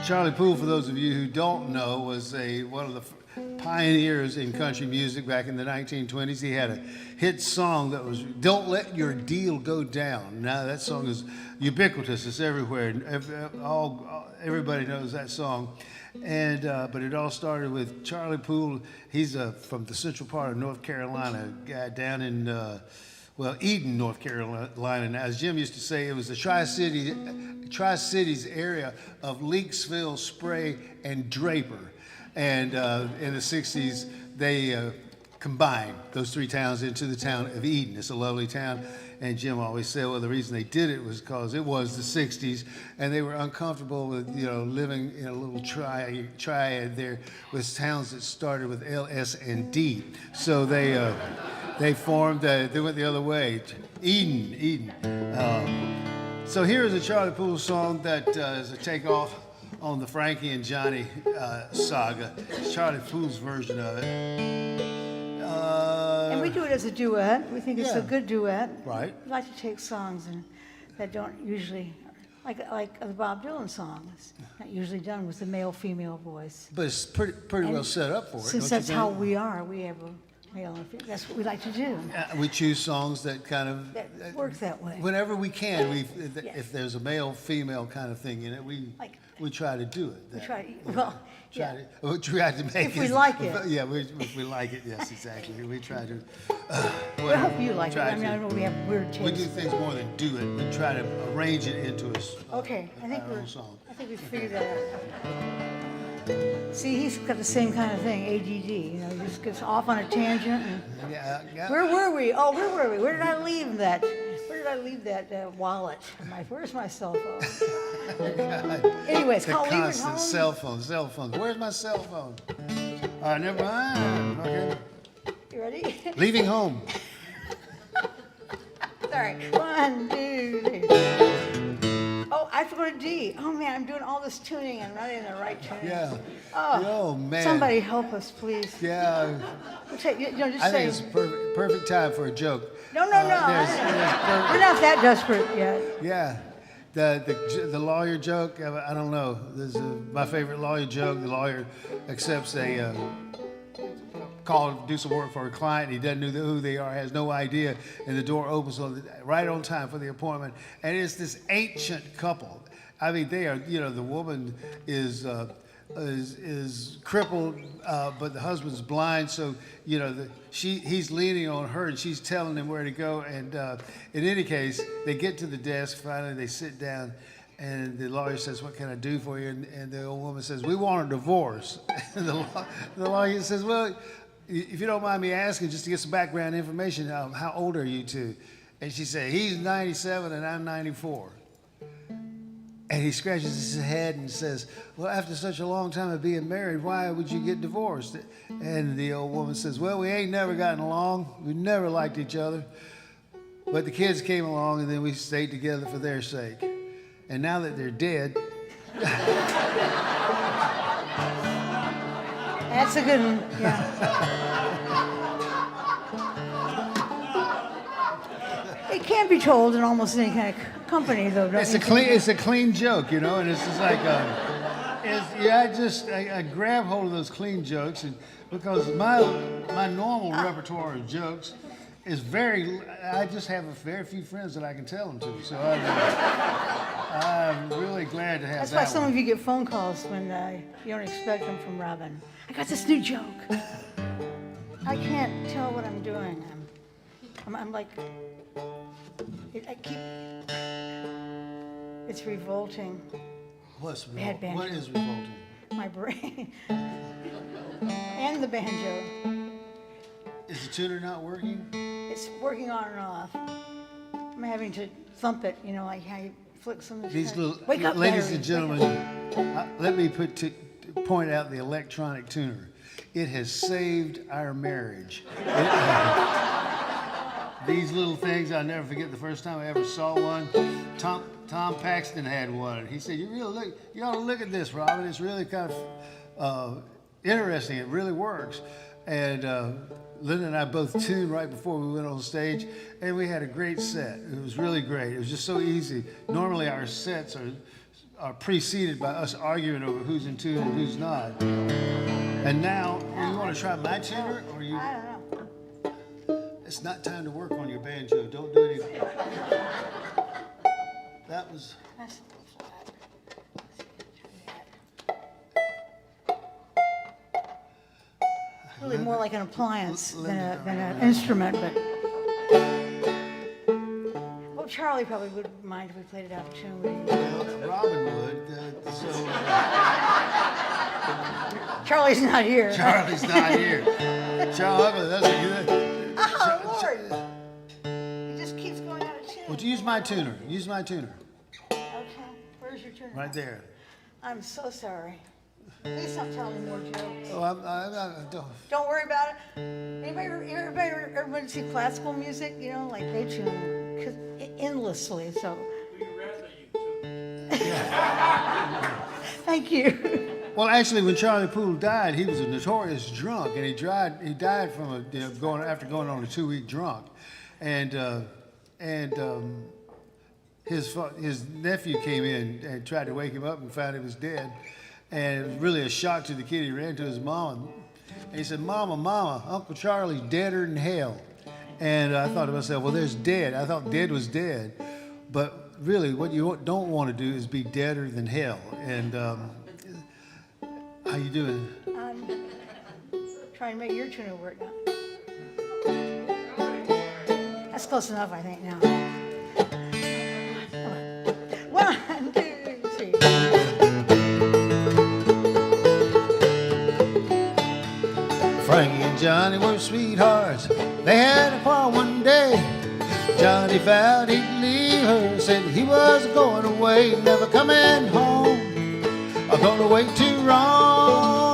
Charlie Poole, for those of you who don't know, was one of the pioneers in country music back in the 1920s. He had a hit song that was "Don't Let Your Deal Go Down." Now that song is ubiquitous. It's everywhere. Everybody knows that song. But it all started with Charlie Poole. He's from the central part of North Carolina, guy down in Eden, North Carolina. Now, as Jim used to say, it was the Tri-Cities area of Leakesville, Spray, and Draper. And in the 60s, they combined those three towns into the town of Eden. It's a lovely town. And Jim always said, well, the reason they did it was because it was the 60s, and they were uncomfortable with, living in a little triad there with towns that started with L, S, and D. So they formed, they went the other way, Eden. So here's a Charlie Poole song that is a takeoff on the Frankie and Johnny saga. It's Charlie Poole's version of it. And we do it as a duet. We think it's a good duet. Right. We like to take songs that don't usually like the Bob Dylan songs, not usually done with the male-female voice. But it's pretty well set up for it. Since don't that's you how think? we are, we have a male and female. That's what we like to do. We choose songs that kind of That work that way. Whenever we can, Yeah. if there's a male-female kind of thing in it, we try to do it. We try, well, yeah. We try to make If we like it. Yeah, if we like it, yes, exactly. We try to. I hope you like it. try I mean, I to- know we have weird We do tastes. things more than do it. We try to arrange it into Okay, I think our own song. we figured that out. See, he's got the same kind of thing, ADD, you know, he just gets off on a tangent and, Yeah. where were we? Oh, where were we? Where did I leave that wallet? Where's my cell phone? Anyway, it's The called Leaving constant Home. cell phone. Where's my cell phone? Never mind. Okay. You ready? Leaving home. Sorry. 1, 2, 3. Oh, I forgot a D. Oh man, I'm doing all this tuning and not in the right tuning. Yeah. Oh, man. somebody help us, please. Yeah. Just I say. think it's perfect time for a joke. No. there's We're not that desperate yet. Yeah, the lawyer joke. I don't know. This is my favorite lawyer joke. The lawyer accepts a call to do some work for a client. He doesn't know who they are, has no idea, and the door opens right on time for the appointment. And it's this ancient couple. I mean, they are. You know, the woman is crippled, but the husband's blind. So you know, he's leaning on her, and she's telling him where to go. And in any case, they get to the desk. Finally, they sit down, and the lawyer says, "What can I do for you?" And the old woman says, "We want a divorce." And the lawyer says, "Well, if you don't mind me asking, just to get some background information, how old are you two?" And she said, "He's 97 and I'm 94. And he scratches his head and says, "Well, after such a long time of being married, why would you get divorced?" And the old woman says, "Well, we ain't never gotten along. We never liked each other. But the kids came along and then we stayed together for their sake. And now that they're dead." That's a good one. Yeah. It can be told in almost any kind of company, though. Don't It's you a think? clean joke, you know, and it's just like, I grab hold of those clean jokes, and because my normal repertoire of jokes is I just have very few friends that I can tell them to, so I'm really glad to have That's that why some one. of you get phone calls when you don't expect them from Robin. I got this new joke. I can't tell what I'm doing. I'm like, it's revolting. What's Bad banjo. what is revolting? My brain. And the banjo. Is the tuner not working? It's working on and off. I'm having to thump it, you know, like how you flick some of These little, Wake up, ladies battery. and gentlemen, let me point out the electronic tuner. It has saved our marriage. These little things, I'll never forget the first time I ever saw one. Tom Paxton had one, and he said, you ought to look at this, Robin. It's really kind of interesting. It really works. And Linda and I both tuned right before we went on stage, and we had a great set. It was really great. It was just so easy. Normally our sets are preceded by us arguing over who's in tune and who's not. And now, you want to try my tuner, or you? I don't know. It's not time to work on your banjo. Don't do anything. That was. That's a little flat. Really more like an appliance than an instrument, but. Well, Charlie probably wouldn't mind if we played it out of tune. Well, Robin would. Charlie's not here. Charlie's not here. Charlie, that's a good. Oh, Lord. He just keeps going out of tune. Well, use my tuner. Use my tuner. Okay, where's your turn? Right there. I'm so sorry. Please stop telling me more jokes. Oh, I don't. Don't worry about it. Everybody ever see classical music? You know, like they tune endlessly. So. Thank you. Well, actually, when Charlie Poole died, he was a notorious drunk, and he died from after going on a 2-week drunk, and his nephew came in and tried to wake him up and found he was dead. And it was really a shock to the kid. He ran to his mom and he said, Mama, Uncle Charlie's deader than hell. And I thought to myself, well, there's dead. I thought dead was dead. But really, what you don't want to do is be deader than hell. And how you doing? I'm trying to make your tuna work now. That's close enough, I think, now. 1, 2, 3. Frankie and Johnny were sweethearts. They had a quarrel one day. Johnny vowed he'd leave her, said he was going away, never coming home, or gonna wait too long.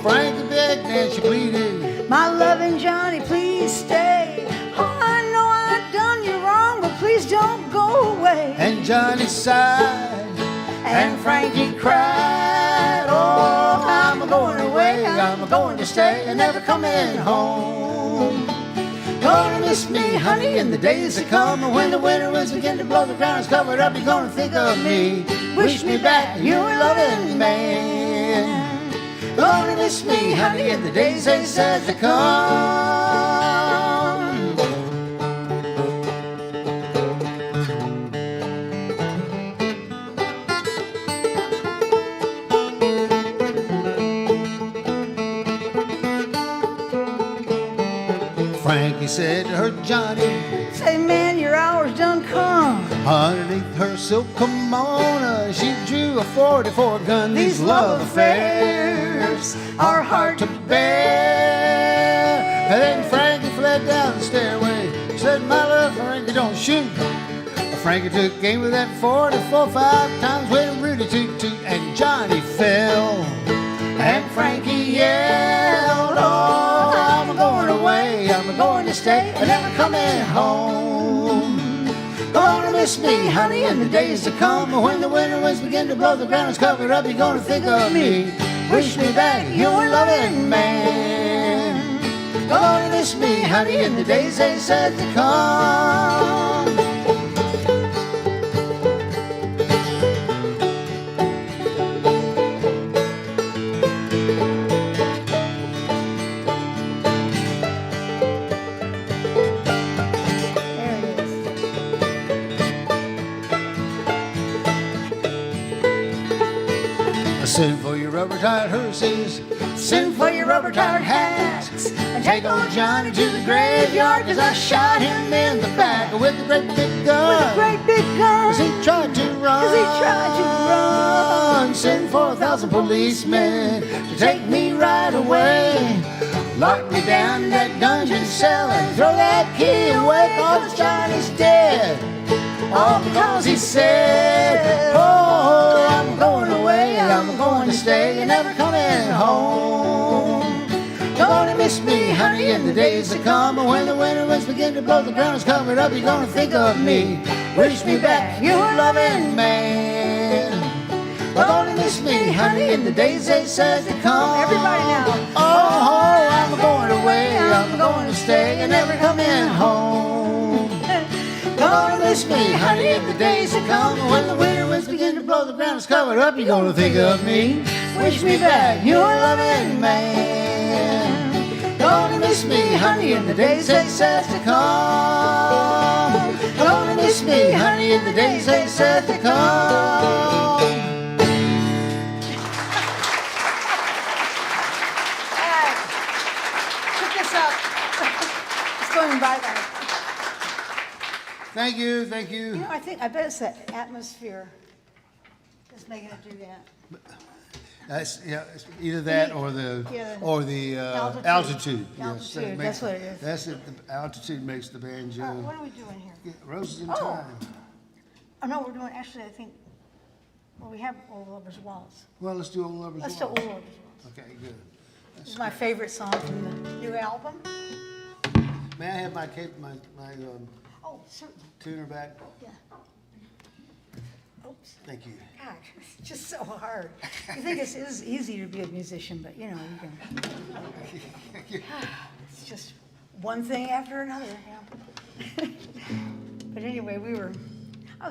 Frankie begged and she pleaded, My loving Johnny, please stay. Oh, I know I done you wrong, but please don't go away. and Johnny sighed, and Frankie cried, oh, I'm going away, I'm going to stay, and never coming home. Gonna miss me, honey, in the days to come. And when the winter winds begin to blow, the ground is covered up, you're gonna think of me. Wish me back, you loving man. Gonna miss me, honey, in the days they said to come. Frankie said to her, Johnny, Say, man, your hour's done come. underneath her silk kimono, she drew a 44 gun. These love affairs are hard to bear. And then Frankie fled down the stairway, said, my love, Frankie, don't shoot. Frankie took aim with that 44 5 times, with Rudy toot toot, and Johnny fell. And Frankie yelled, oh, I'm going away, I'm going to stay, and never coming home. Gonna miss me, honey, in the days to come. When the winter winds begin to blow, the ground is covered up, you're gonna think of me. Wish me back, your loving man. Gonna miss me, honey, in the days they said to come. Send for your rubber-tired hearses, send for your rubber-tired hats, and take old Johnny to the graveyard, 'cause I shot him in the back with a great big gun. Great big gun. 'Cause he tried to run. 'Cause he tried to run. Send for 1,000 policemen to take me right away. Lock me down in that dungeon cell and throw that key away, 'cause Johnny's dead. All because he said, oh, I'm going away, I'm going to stay, and never coming home. Gonna miss me, honey, in the days to come. And when the winter winds begin to blow, the ground is covered up, you're gonna think of me. Wish me back, your loving man. Gonna miss me, honey, in the days they said to come. Everybody now. Oh, I'm going away, I'm going to stay, and never coming home. Gonna miss me, honey, in the days to come. When the winter winds begin to blow, the ground is covered up, you're gonna think of me. Wish me back, your loving man. Gonna miss me, honey, in the days they said to come. Gonna miss me, honey, in the days they said to come. Pick this up. It's going by that. Thank you, thank You you. know, I bet it's that atmosphere that's making it do that. That's, yeah, it's either that or the Altitude. altitude. Yes, Altitude, makes- that's what it is. That's it. The altitude makes the banjo. What are we doing here? Roses in Oh. time. Oh, no, we're doing, actually, I think, well, we have Old Lover's Waltz. Well, let's do Old Lover's Let's do Waltz. Old Lover's Waltz. Okay, good. This is my favorite song from the new album. May I have my Oh, certainly, tuner back? yeah. Oops. Thank you. God, it's just so hard. You think it is easy to be a musician, but you know, it's just one thing after another. You know? But anyway, we were I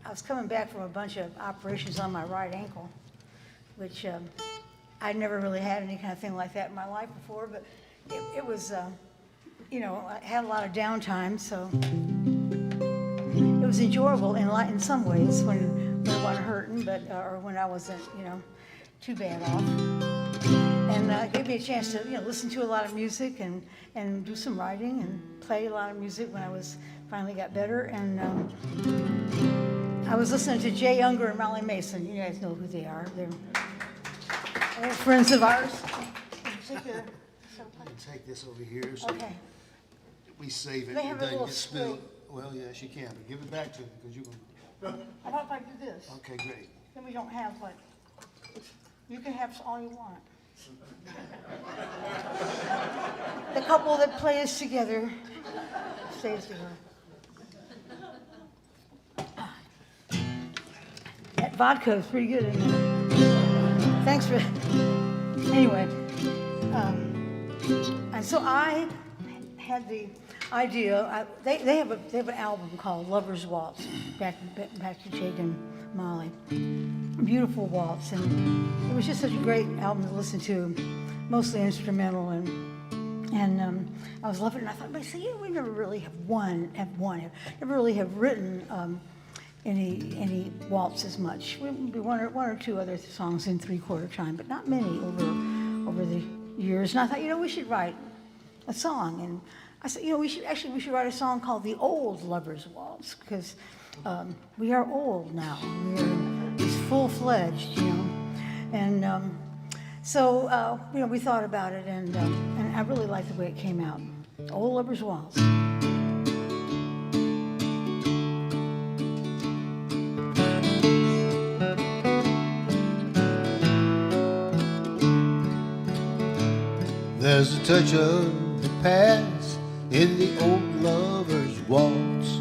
was coming back from a bunch of operations on my right ankle, which I'd never really had any kind of thing like that in my life before, but it was, you know, I had a lot of downtime, so it was enjoyable in some ways when I wasn't hurting, but or when I wasn't, you know, too bad off. And it gave me a chance to, you know, listen to a lot of music and do some writing and play a lot of music when I finally got better. And I was listening to Jay Unger and Mollie Mason. You guys know who they are. They're old friends of ours. Take this over here so Okay. we save it. They have It a doesn't little get spilled. spray. Well, yes, you can, but give it back to me because you're going How about if I do this? to. Okay, great. Then we don't have like, you can have all you want. The couple that plays together stays together. That vodka is pretty good, isn't it? Thanks for, anyway. And so I had the idea, they have an album called Lover's Waltz, back to Jake and Mollie. Beautiful waltz, and it was just such a great album to listen to, mostly instrumental, and I was loving it. And I thought, but see, we never really never really have written any waltzes much. Maybe one or two other songs in 3/4 time, but not many over the years. And I thought, you know, we should write a song. And I said, you know, we should write a song called The Old Lover's Waltz, because we are old now. We're full-fledged, you know. And so, you know, we thought about it, and I really liked the way it came out. Old Lover's Waltz. There's a touch of the past in the old lover's waltz.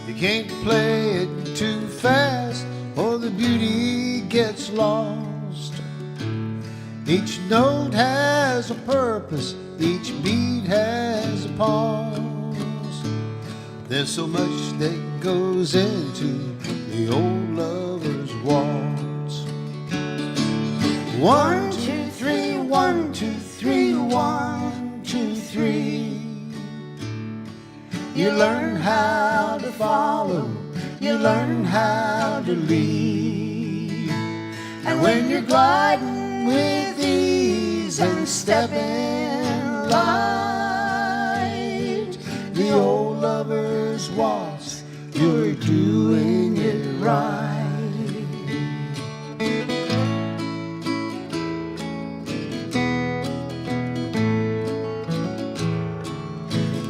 You can't play it too fast or the beauty gets lost. Each note has a purpose, each beat has a pause. There's so much that goes into the old lover's waltz. 1, 2, 3, 1, 2, 3, 1, 2, 3. You learn how to follow, you learn how to lead. And when you're gliding with ease and stepping light, the old lover's waltz, you're doing it right.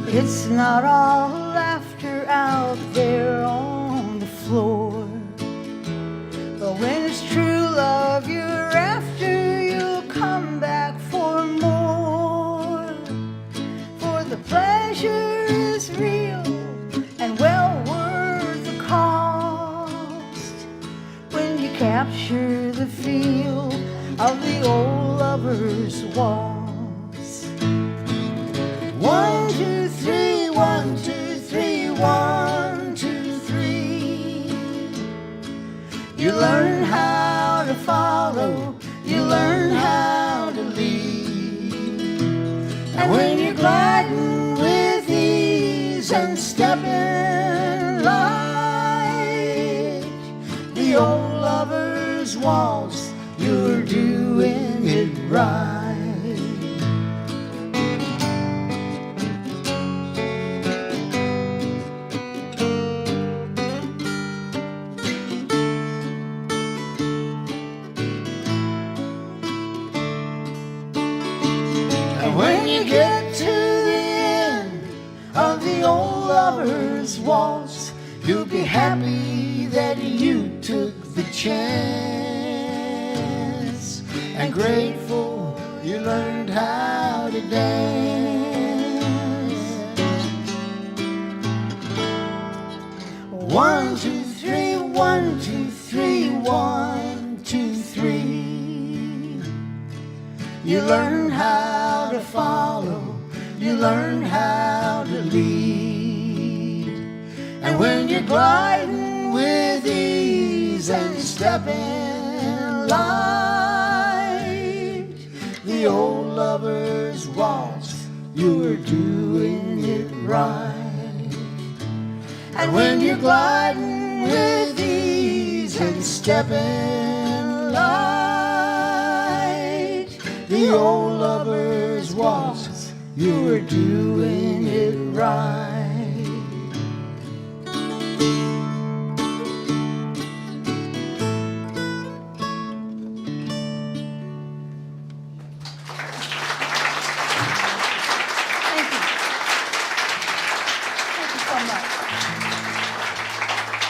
It's not all laughter out there on the floor, but when it's true love you're after, you'll come back for more. For the pleasure is real and well worth the cost when you capture the feel of the old lover's waltz. 1, 2, 3, 1, 2, 3, 1, 2, 3. You learn how to follow, you learn how to lead. And when you're gliding with ease and stepping light, the old lover's waltz, you're doing it right. When you get to the end of the old lover's waltz, you'll be happy that you took the chance, and grateful you learned how to dance. 1, 2, 3, 1, 2, 3, 1, 2, 3. You learn how to follow, you learn how to lead. And And when you're gliding with ease and stepping light, the old lover's waltz, you're doing it right. And when you're gliding with ease and stepping light, the old lover's waltz, you're doing it right.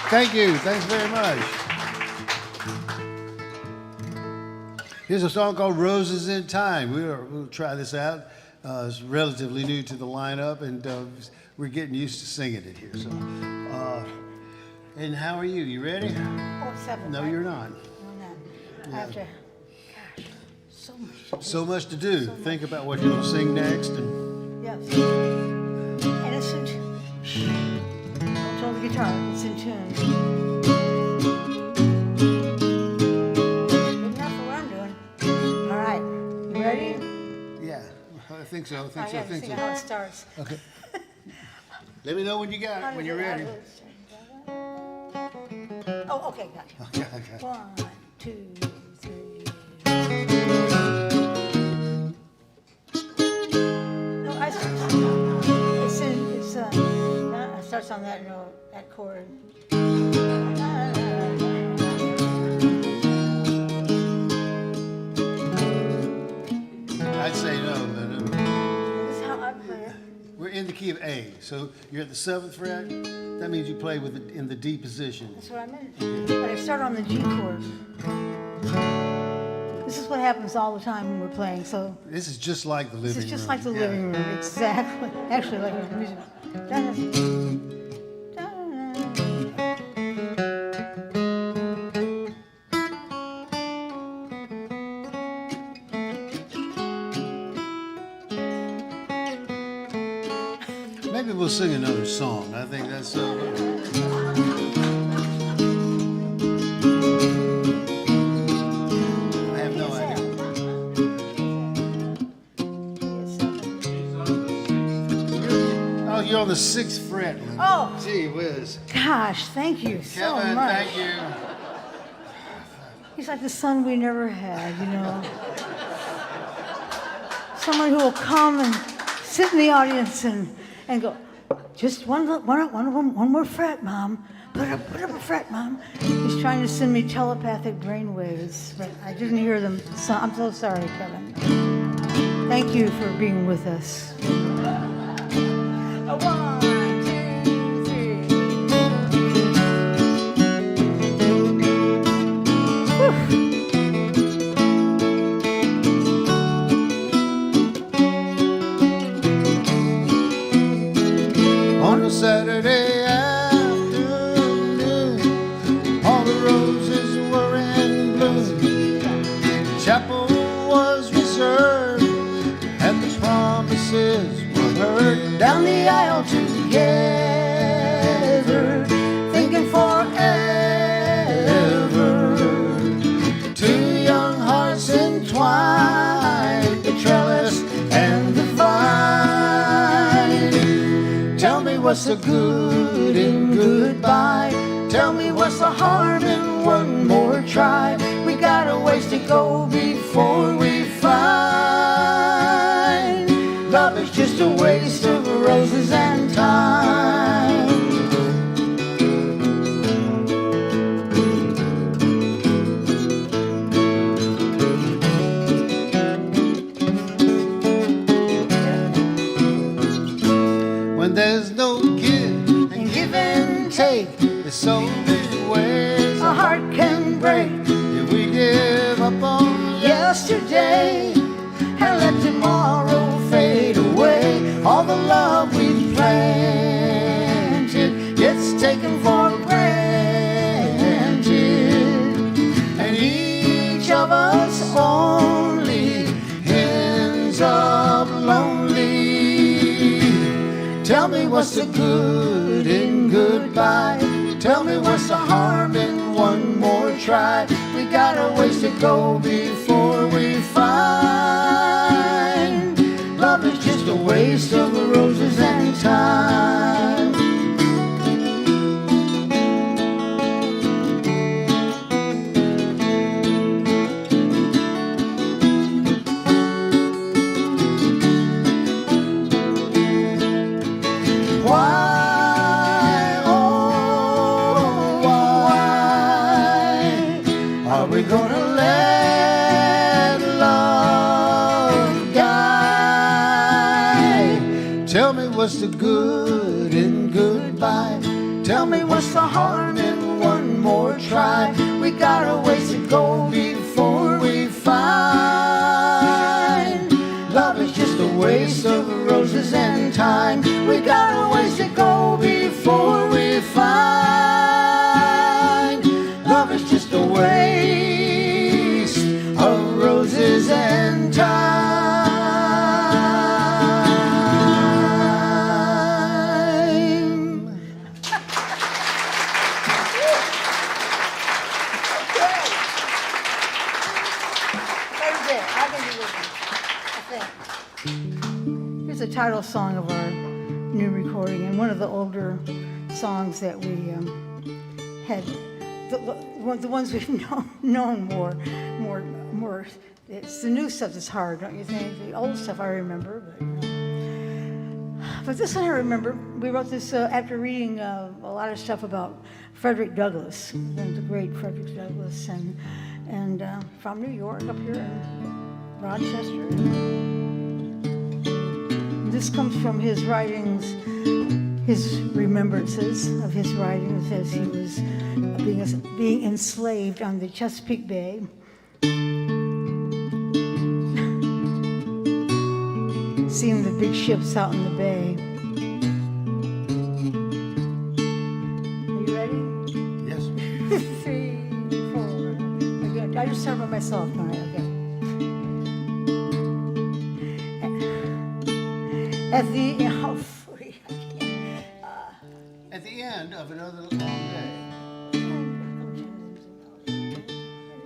Thank you. Thanks very much. Here's a song called Roses in Time. We'll try this out. It's relatively new to the lineup, and we're getting used to singing it here. So, and how are you? You ready? Oh, 7. No, right? you're not. No, I have to, gosh, so much. So much to do. Think about what you're going to sing next. And Yes. And it's in tune. Don't tell the guitar, it's in tune. Good enough for what I'm doing. All right, you ready? yeah, I think so. I I think so. I gotta think see so. how it starts. Okay. Let me know when you got it, when you're ready. Oh, okay, gotcha. Okay, okay. 1, 2, 3. No, I start. It starts on that note, that chord. I'd say no, but This is how I play it. we're in the key of A. So you're at the 7th fret. That means you play with it in the D position. That's what I meant. But I start on the G chord. This is what happens all the time when we're playing. So This is just like the living this room. is just like the Yeah. living room. Exactly. Actually, like the music. Maybe we'll sing another song. I think that's I have no idea. Oh, you're on the 6th fret. Linda. Oh. Gee whiz. Gosh, thank you so Kevin, much. thank you. He's like the son we never had, you know. Someone who will come and sit in the audience and go, just one more fret, Mom. Put up a fret, Mom. He's trying to send me telepathic brainwaves, but I didn't hear them. So I'm so sorry, Kevin. Thank you for being with us. 1, 2, 3. Whew. On a Saturday afternoon, all the roses were in bloom. The chapel was reserved, and the promises were heard. Down the aisle together, thinking forever. Two young hearts entwined, the trellis and the vine. Tell me what's the good in goodbye? Tell me what's the harm in one more try? We got a ways to go before we find love is just a waste of roses and time. When there's no give and give and take, there's so many ways a heart can break. If we give up on yesterday and let tomorrow fade away, all the love we've planted gets taken for granted, and each of us only ends up lonely. Tell me what's the good in good goodbye. Tell me what's the harm in one more try? We got a ways to go before we find love is just a waste of roses and time. Why, oh, why are we gonna let love die? Tell me what's the good in goodbye? Tell me what's the harm in one more try? We got a ways to go before we find love is just a waste of roses and time. We got a ways to go before we find love is just a waste of roses and time. Very good. I can do this one. I think. Here's the title song of our new recording, and one of the older songs that we had. The ones we've known more. It's the new stuff that's hard, don't you think? The old stuff I remember, but this one I remember. We wrote this after reading a lot of stuff about Frederick Douglass, the great Frederick Douglass, and from New York up here in Rochester. This comes from his writings, his remembrances of his writings as he was being enslaved on the Chesapeake Bay. Seeing the big ships out in the bay. Are you ready? Yes. 3, 4. Okay, I just started by myself now. Okay. At the end of another long day.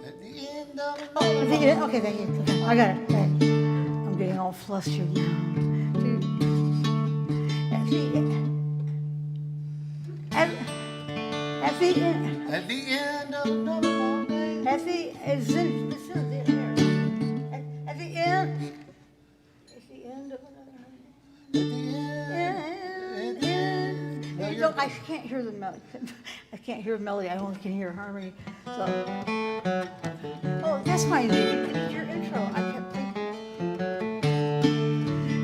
At the end of another long day. okay, thank you. Okay, I got it. Okay. I'm getting all flustered now. At the end of another long day. At the end of another. I can't hear the melody. I can't hear melody. I only can hear harmony. So, that's my your intro. I kept thinking.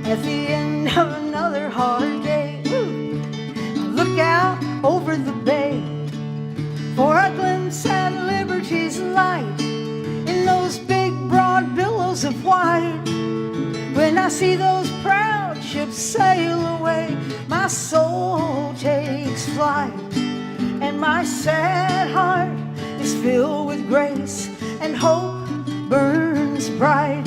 At the end of another hard day, look out over the bay for a glimpse at liberty's light in those big broad billows of white. When I see those proud ships sail away, my soul takes flight, and my sad heart is filled with grace, and hope burns bright.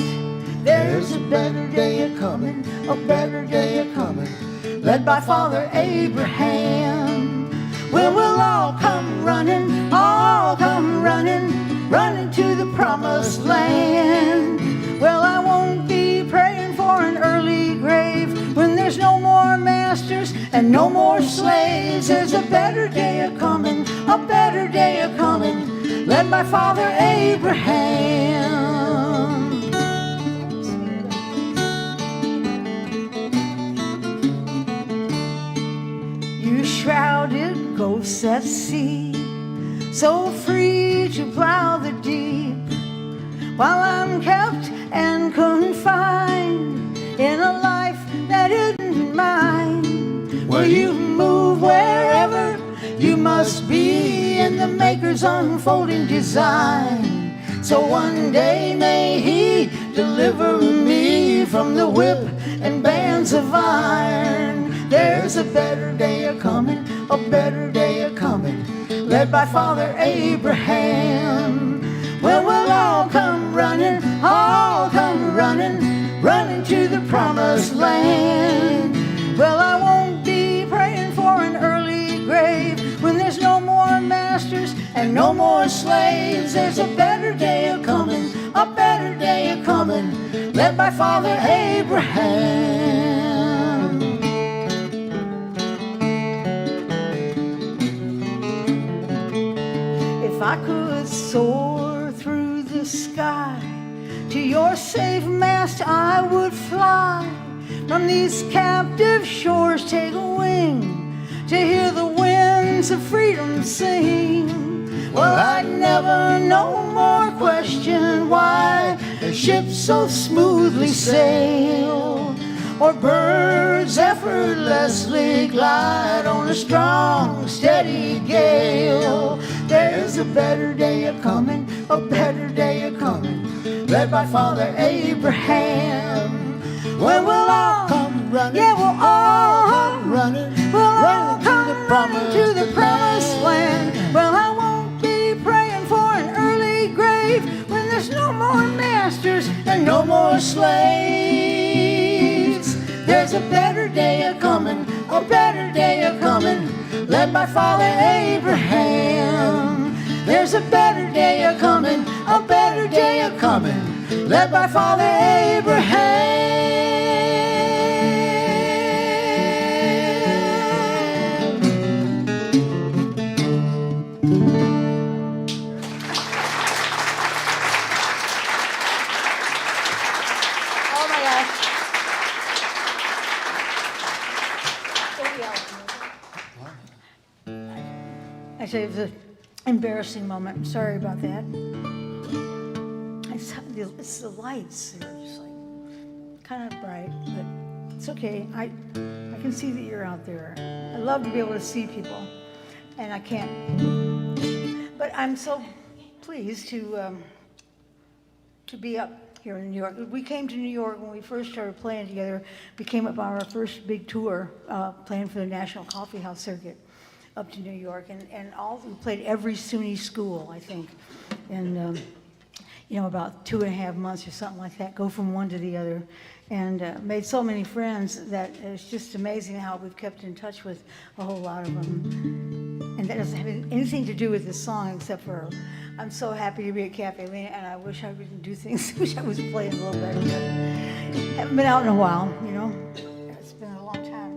There's a better day a-comin', a better day a-comin', led by Father Abraham. Well, we'll all come running, running to the promised land. Well, I won't be praying for an early grave when there's no more masters and no more slaves. There's a better day a-comin', led by Father Abraham. You shrouded ghosts at sea, so free to plow the deep, while I'm kept and confined in a life that isn't mine. Will you move wherever you must be in the Maker's unfolding design? So one day may He deliver me from the whip and bands of iron. There's a better day a-comin', led by Father Abraham. Well, we'll all come running, running to the promised land. Well, I won't be praying for an early grave says there's a better day a-coming, a better day a-coming, led by Father Abraham. If I could soar through the sky, to your safe mast I would fly. From these captive shores take wing, to hear the winds of freedom sing. Well, I'd never no more question why the ships so smoothly sail, or birds effortlessly glide on a strong, steady gale. There's a better day a-coming, a better day a-coming, led by Father Abraham. When we'll all come running, yeah, we'll all come running, we'll all come running to the promised land. Well, I won't be praying for an early grave when there's no more masters and no more slaves. There's a better day a-coming, a better day a-coming, led by Father Abraham. There's a better day a-coming, a better day a-coming, led by Father Abraham. Oh my gosh. Actually, it was an embarrassing moment. I'm sorry about that. It's the lights. They're just like kind of bright, but it's okay. I can see that you're out there. I love to be able to see people, and I can't. But I'm so pleased to be up here in New York. We came to New York when we first started playing together. We came up on our first big tour, playing for the National Coffee House Circuit up to New York, and we played every SUNY school, I think, and about 2.5 months or something like that, go from one to the other, and made so many friends that it's just amazing how we've kept in touch with a whole lot of them. And that doesn't have anything to do with this song, except for I'm so happy to be at Caffè Lena, and I wish I didn't do things, wish I was playing a little better, but haven't been out in a while, It's been a long time.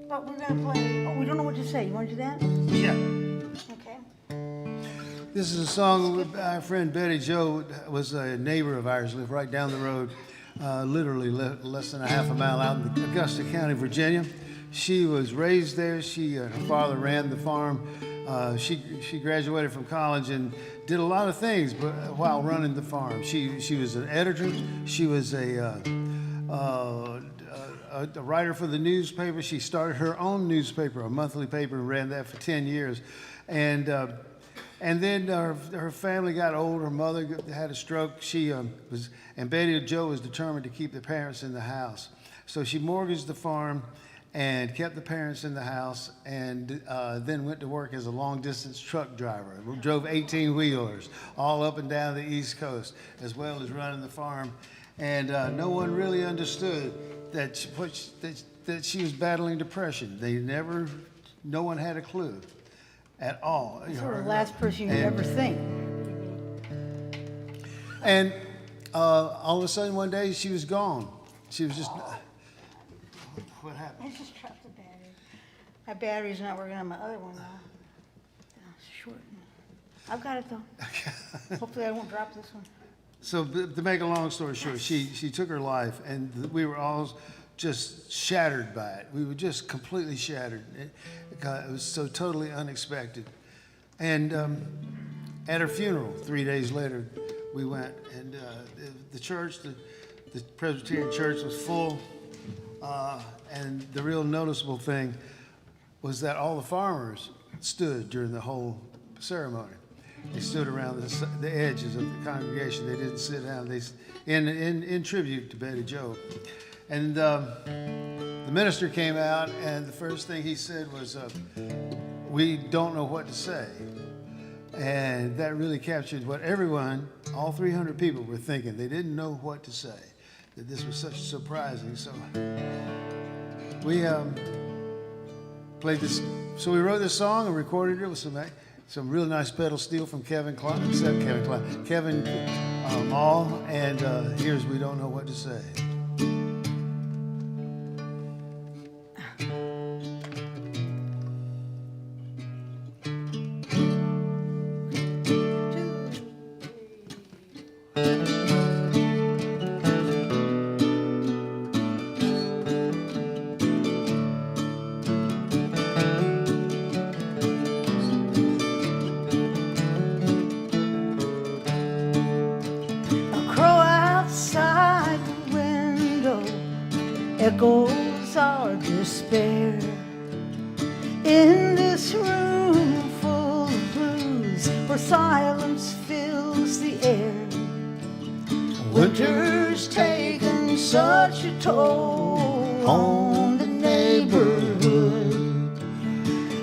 But we're going to play, we don't know what to say. You want to do that? Yeah. Okay. This is a song with our friend Betty Jo was a neighbor of ours, lived right down the road, literally less than a half a mile out in Augusta County, Virginia. She was raised there. Her father ran the farm. She graduated from college and did a lot of things while running the farm. She was an editor. She was a writer for the newspaper. She started her own newspaper, a monthly paper, and ran that for 10 years. And then her family got old. Her mother had a stroke. And Betty Jo was determined to keep the parents in the house. So she mortgaged the farm and kept the parents in the house, and then went to work as a long-distance truck driver. Drove 18-wheelers all up and down the East Coast, as well as running the farm. And no one really understood that she was battling depression. No one had a clue at all. So the last person you'd ever think. And all of a sudden one day she was gone. She was just, what happened? I just dropped the battery. My battery's not working on my other one now. It's short. I've got it though. Hopefully I won't drop this one. So to make a long story short, she took her life, and we were all just shattered by it. We were just completely shattered. It was so totally unexpected. And at her funeral, 3 days later, we went, and the church, the Presbyterian church was full, and the real noticeable thing was that all the farmers stood during the whole ceremony. They stood around the edges of the congregation. They didn't sit down. In tribute to Betty Jo. And the minister came out, and the first thing he said was, "We don't know what to say." And that really captured what everyone, all 300 people, were thinking. They didn't know what to say. That this was such surprising. So we played this. So we wrote this song and recorded it with some some real nice pedal steel from Kevin Mall, and here's We Don't Know What to Say. Echoes our despair in this room full of blues where silence fills the air. Winter's taken such a toll on the neighborhood.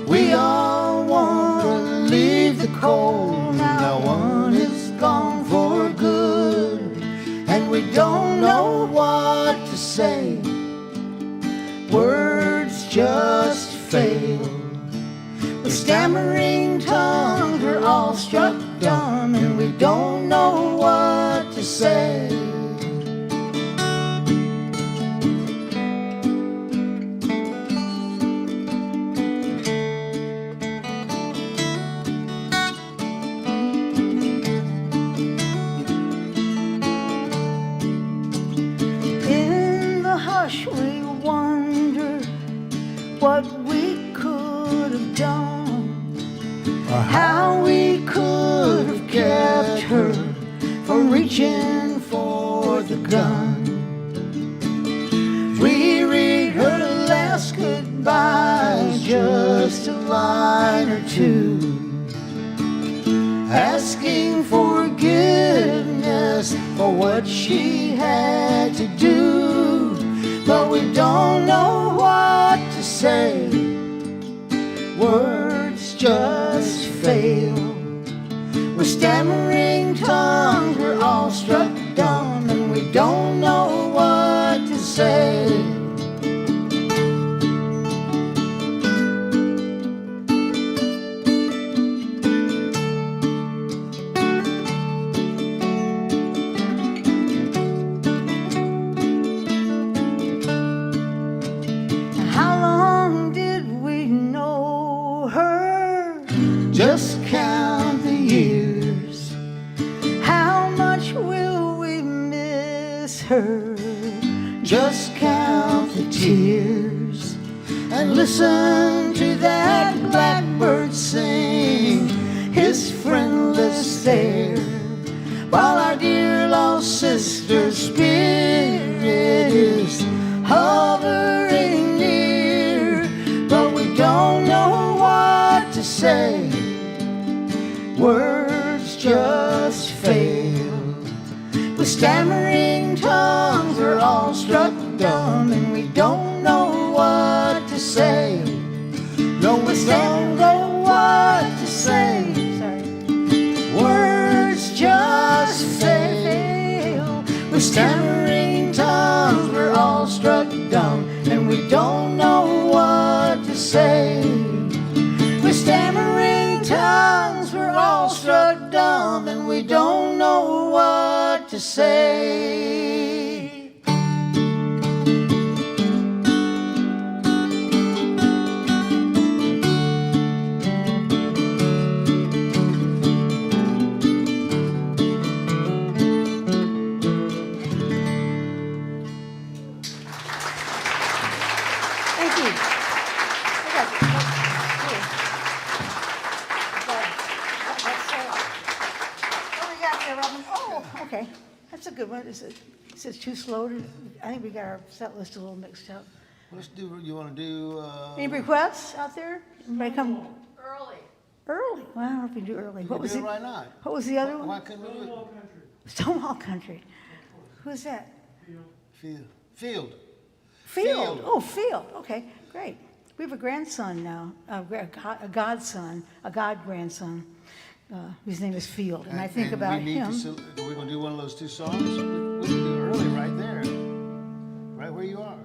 We all want to leave the cold. Now one is gone for good, and we don't know what to say. Words just fail. With stammering tongues, we're all struck dumb, and we don't know what to say. In the hush, we wonder what we could have done, or how we could have kept her from reaching for the gun. We read her last goodbye, just a line or two, asking forgiveness for what she had to do. But we don't know what to say. Words just fail. With stammering tongues, we're all struck dumb, and we don't know what to say. Just count the years. How much will we miss her? Just count the tears and listen to that blackbird sing his friendless air, while our dear lost sister's spirit is hovering near. But we don't know what to say. Words just fail. With stammering tongues, we're all struck dumb, and we don't know what to say. No, we don't know what to say. Sorry. Words just fail. With stammering tongues, we're all struck dumb, and we don't know what to say. With stammering tongues, we're all struck dumb, and we don't know what to say. Thank you. Okay, that's a good one. Is it too slow? I think we got our set list a little mixed up. Let's do, you want to do... Any requests out there? Anybody come? Early. Early? Well, I don't know if we do early. What was it? Right now. What was the other Why one? couldn't we do it? Stonewall Country. Who's that? Field. Oh, Field. Okay, great. We have a grandson now, a godson, a god-grandson, whose name is Field. And I think about him. We're going to do one of those two songs? We can do early right there, right where you are.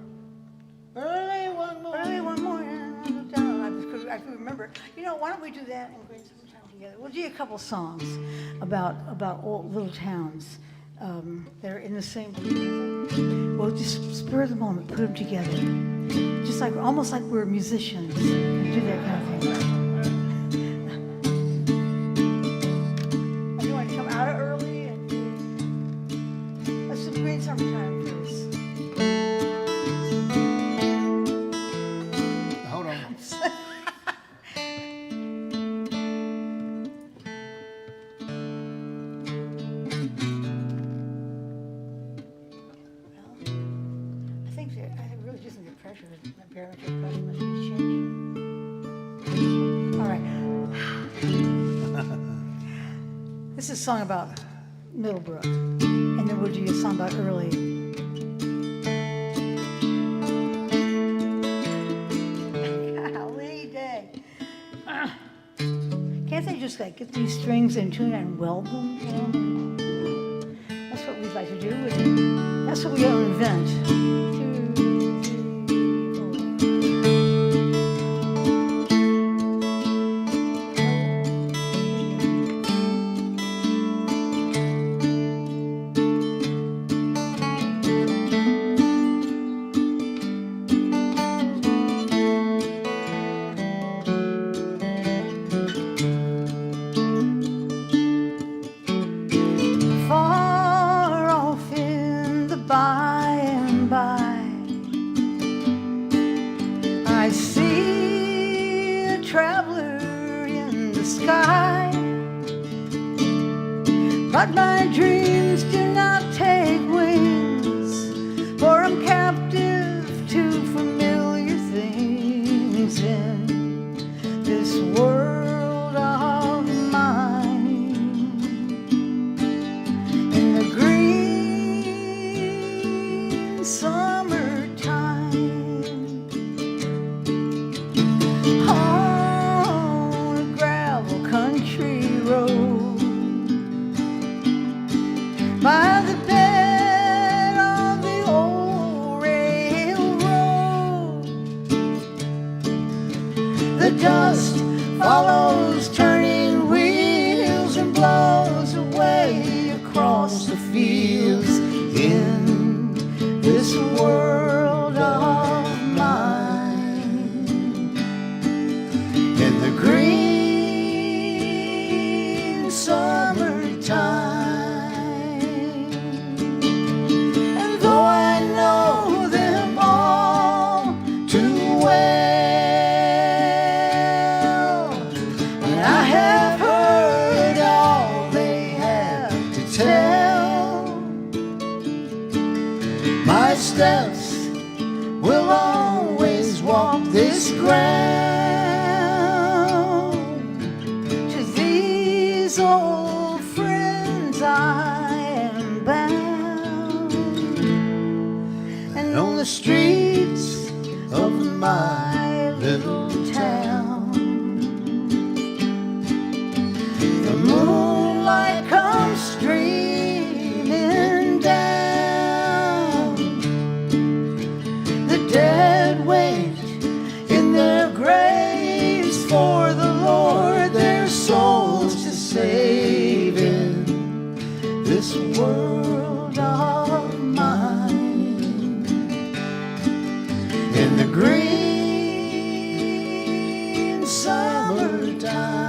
Early one more. Early one more. I could remember. You know, why don't we do that and bring some time? together. We'll do a couple songs about old little towns that are in the same. We'll just spur of the moment, put them together, just like almost like we're musicians and do that kind of thing. You want to come out early and let's do Green Summertime first. Hold on. I think that I really just need the pressure. My barometric pressure must be changing. All right. This is a song about Middlebrook, and then we'll do a song about Early. Golly day. Can't they just like get these strings in tune and weld them? You know? That's what we'd like to do. That's what we gotta invent. 2, 3, 4. Far off in the by and by, I see a traveler in the sky, but my dreams do not take wings, for I'm captive to familiar things in this world of mine. In the green summertime, on a gravel country road, by the bed of the old railroad, the dust follows turning wheels and blows away across the fields in this world of mine. In the green summertime, and though I know them all too well, and I have heard all they have to tell, my steps will always walk this ground. To these old friends I am bound, and on the streets of my little town, the moonlight comes streaming down. The dead wait in their graves for the Lord their souls to save in this world of mine. In the green summertime.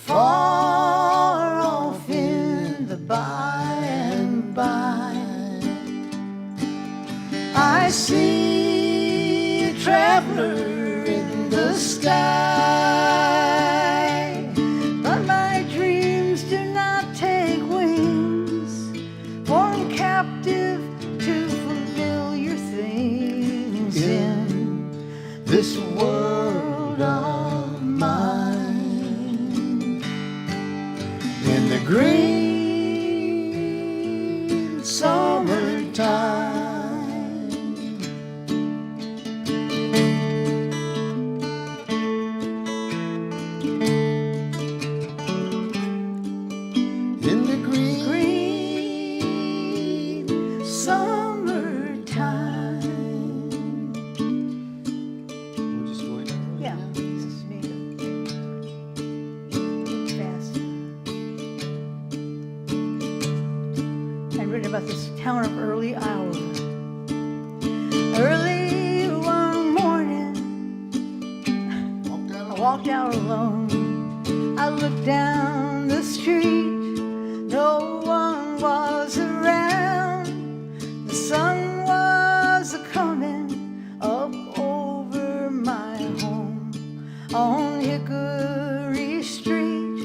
Far off in the by and by, I see a traveler in the sky, but my dreams do not take wings, for I'm captive to familiar things in this world summertime. In the green, green summertime. We'll just go ahead. Yeah, this is me. Fast. I've written about this town of Early, Iowa. Early one morning, I walked out alone. I looked down the street, no one was around. The sun was a-coming up over my home on Hickory Street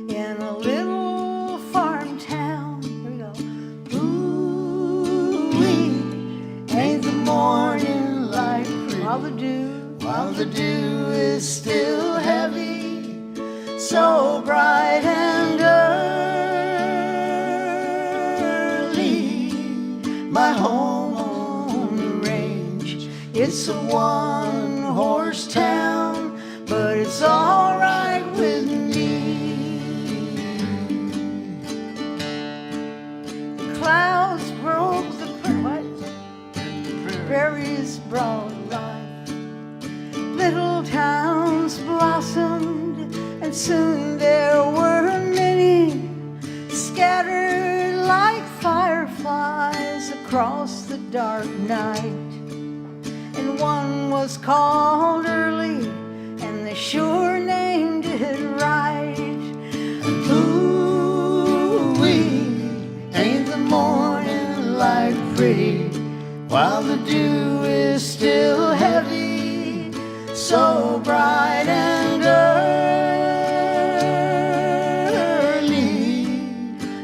in a little farm town. Here we go. Ooh-wee, ain't the morning light pretty? While the dew is still heavy, so bright and early. My home on the range, it's a one-horse town, but it's all right with me. The clouds broke the prairie's broad light. Little towns blossomed, and soon there were many scattered like fireflies across the dark night. And one was called Early, and they sure named it right. And ooh-wee, ain't the morning light pretty, while the dew is still heavy, so bright and early.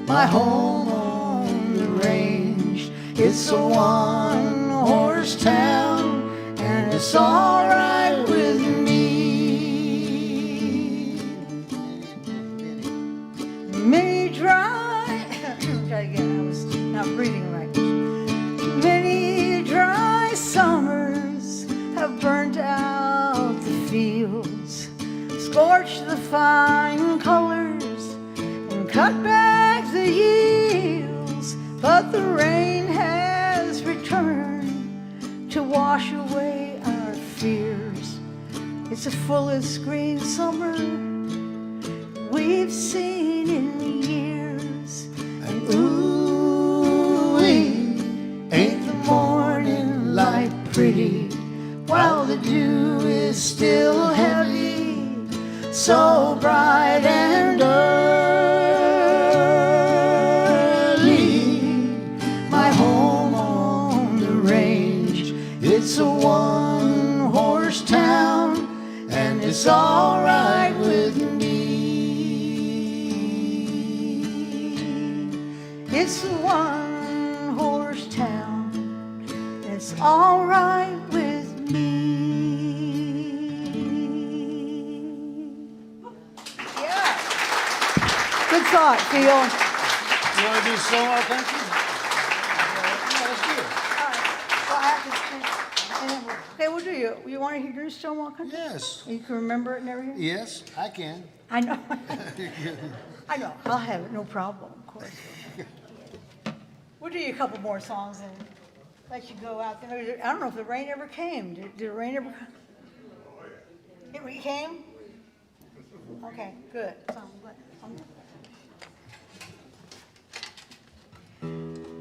My home on the range, it's a one-horse town, and it's all right with me. Many dry, try again, I was not breathing right. Many dry summers have burnt out the fields, scorched the fine colors, and cut back the yields. But the rain has returned to wash away our fears. It's the fullest green summer we've seen in years. And ooh-wee, ain't the morning light pretty, while the dew is still heavy, so bright and early. My home on the range, it's a one-horse town, and it's all right with me. It's a one-horse town, it's all right with me. Yeah. Good thought, Phil. You want to do Stonewall Country? Yeah, let's do it. All right. Well, I have to think. And then okay, we'll do you. You want to hear Stonewall Country? Yes. You can remember it and everything? Yes, I can. I know. I know. I'll have it, no problem, of course. We'll do you a couple more songs and let you go out there. I don't know if the rain ever came. Did the rain ever come? It came? Okay, good. So I'm glad.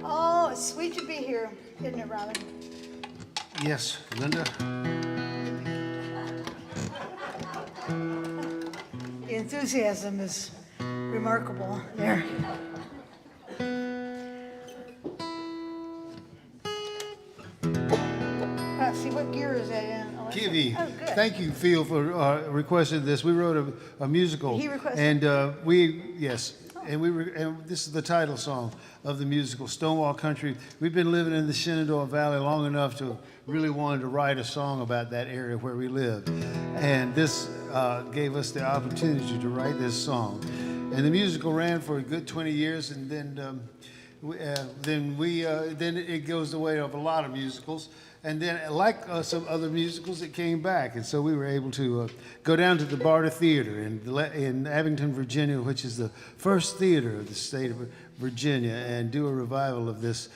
Oh, it's sweet to be here, isn't it, Robin? Yes, Linda. The enthusiasm is remarkable there. See, what gear is that in? Oh, Kiwi. Oh, good. Thank you, Phil, for requesting this. We wrote a musical. He requested. And and this is the title song of the musical, Stonewall Country. We've been living in the Shenandoah Valley long enough to really wanted to write a song about that area where we live. And this gave us the opportunity to write this song. And the musical ran for a good 20 years, and then then it goes the way of a lot of musicals. And then, like some other musicals, it came back. And so we were able to go down to the Barter Theater in Abington, Virginia, which is the first theater of the state of Virginia, and do a revival of this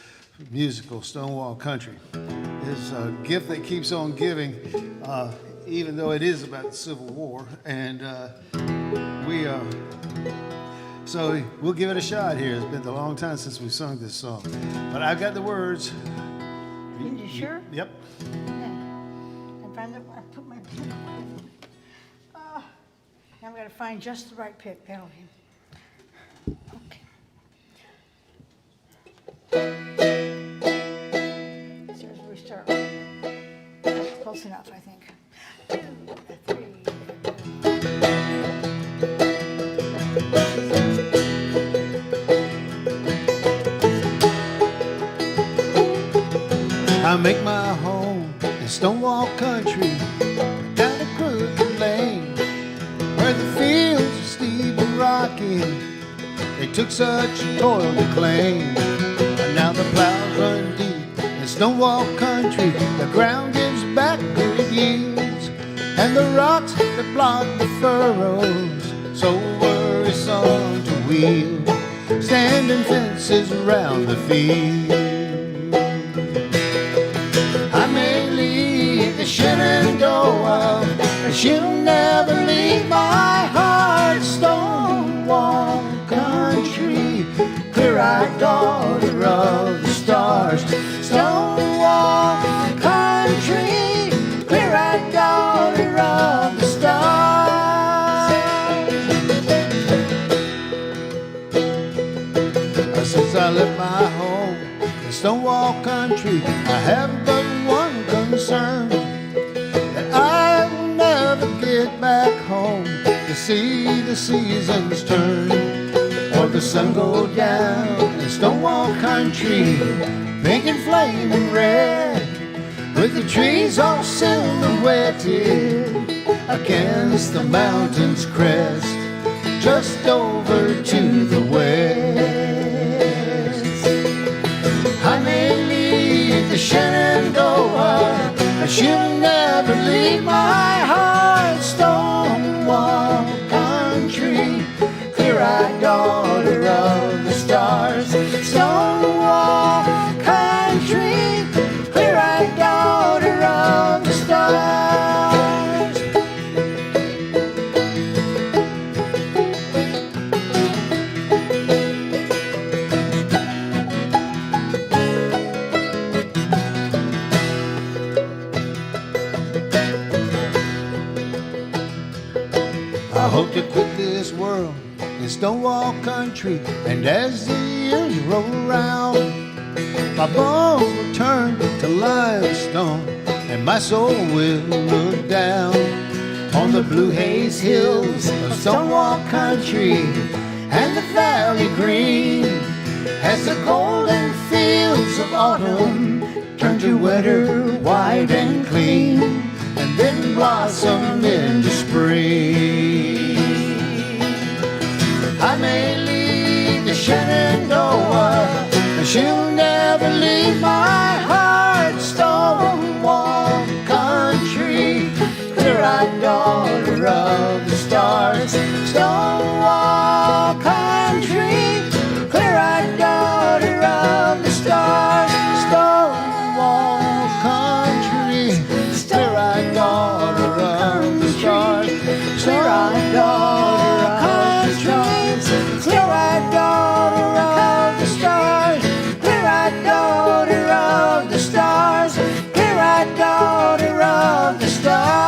musical, Stonewall Country. It's a gift that keeps on giving, even though it is about the Civil War. And so we'll give it a shot here. It's been a long time since we've sung this song. But I've got the words. You sure? Yep. I put my pen away. Now I've got to find just the right pick. That'll be. Okay. So as we start. Close enough, I think. 2, 3. I make my home in Stonewall Country, down a crooked lane, where the fields are steep and rocky. They took such toil to claim, and now the plows run deep in Stonewall Country. The ground gives back good yields, and the rocks that block the furrows, so worrisome to wheel, standing fences around the field. The Shenandoah, and she'll never leave my heart. Stonewall Country, clear-eyed daughter of the stars. Stonewall Country, clear-eyed daughter of the stars. Since I left my home in Stonewall Country, I have but one concern, that I will never get back home to see the seasons turn, or the sun go down in Stonewall Country, pink and flaming red, with the trees all silhouetted against the mountain's crest, just over to the west. I may leave the Shenandoah, but she'll never leave my heart. Stonewall Country, clear-eyed daughter of the stars. Stonewall Country, clear-eyed daughter of the stars. I hope to quit this world in Stonewall Country, and as the years roll around, my bones will turn to limestone, and my soul will look down on the blue haze hills of Stonewall Country and the valley green, as the golden fields of autumn turn to winter white and clean, and then blossom into spring. I may leave the Shenandoah, but she'll never leave my heart. Stonewall Country, clear-eyed daughter of the stars. Stonewall Country, clear-eyed daughter of the stars. Stonewall Country, clear-eyed daughter of the stars. Clear-eyed daughter of the stars. Clear-eyed daughter of the stars. Clear-eyed daughter of the stars. Clear-eyed daughter of the stars.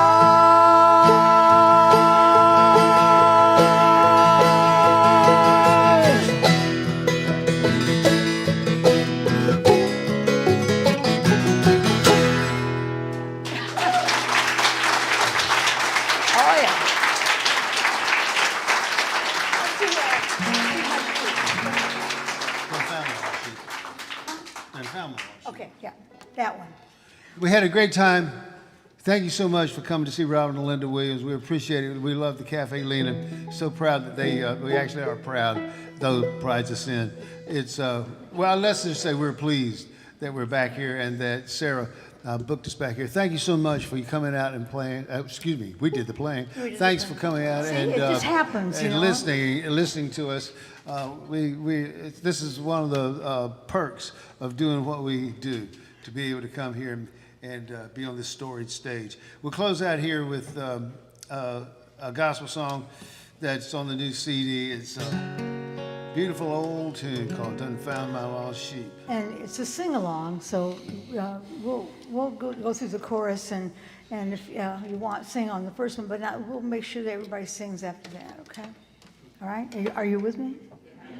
Oh, yeah. And Falmouth. Okay, yeah, that one. We had a great time Thank you so much for coming to see Robin and Linda Williams. We appreciate it. We love the Caffè Lena. So proud that we actually are proud, though pride's a sin. It's, well, let's just say we're pleased that we're back here and that Sarah booked us back here. Thank you so much for you coming out and playing. Excuse me, we did the playing. Thanks for coming out See, and, it just happens, you and know? listening to us. This is one of the perks of doing what we do, to be able to come here and be on this storied stage. We'll close out here with a gospel song that's on the new CD. It's a beautiful old tune called "Done Found My Lost Sheep." And it's a sing-along, so we'll go through the chorus, and if you want, sing on the first one, but we'll make sure that everybody sings after that, okay? All right? Are you with me?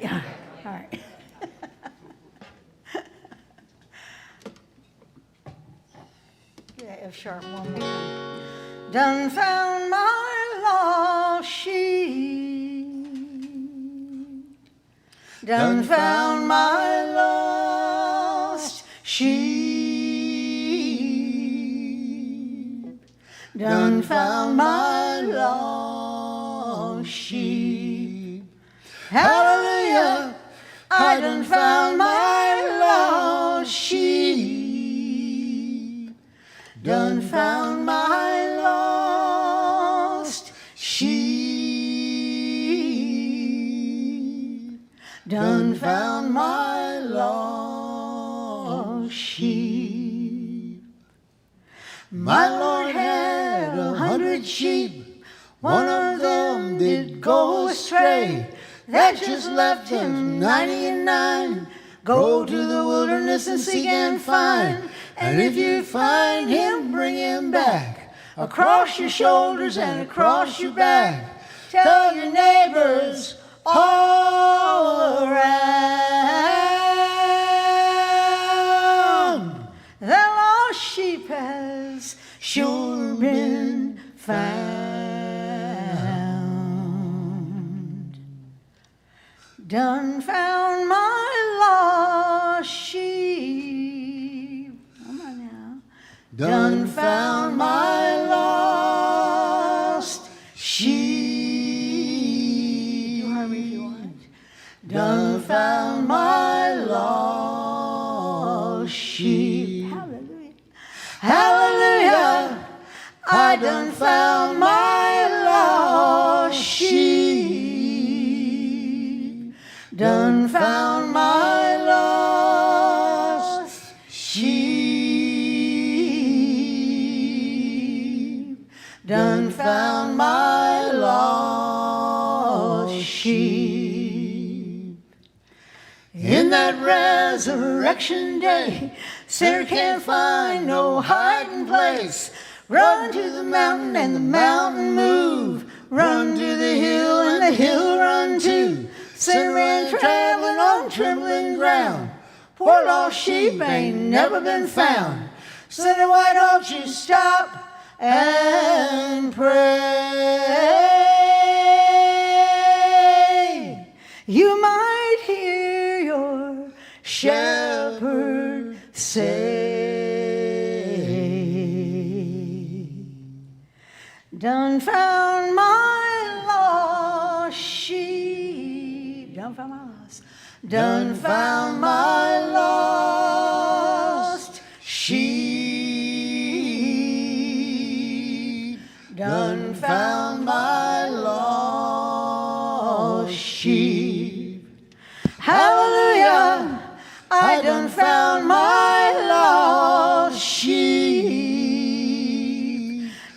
Yeah. All right. F sharp one more time. Done found my lost sheep. Done found my lost sheep. Done found my lost sheep. Hallelujah, I done found my lost sheep. Done found my lost sheep. Done found my lost sheep. My Lord had 100 sheep. One of them did go astray. That just left him 99. Go to the wilderness and seek and find. And if you find him, bring him back. Across your shoulders and across your back. Tell your neighbors all around. That lost sheep has sure been found. Done found my lost sheep. Come on now. Done found my lost sheep. Do harmony if you want. Done found my lost sheep. Hallelujah. Hallelujah. I done found my lost sheep. Done found my lost sheep. Done found my lost sheep. In that resurrection day, sinner can't find no hiding place. Run to the mountain and the mountain move. Run to the hill and the hill run too. Sinner man traveling on trembling ground. Poor lost sheep ain't never been found. Sinner, why don't you stop and pray? You might hear your shepherd say, done found my lost sheep. Done found my lost. Done found my lost sheep. Done found my lost sheep. Hallelujah, I done found my lost sheep.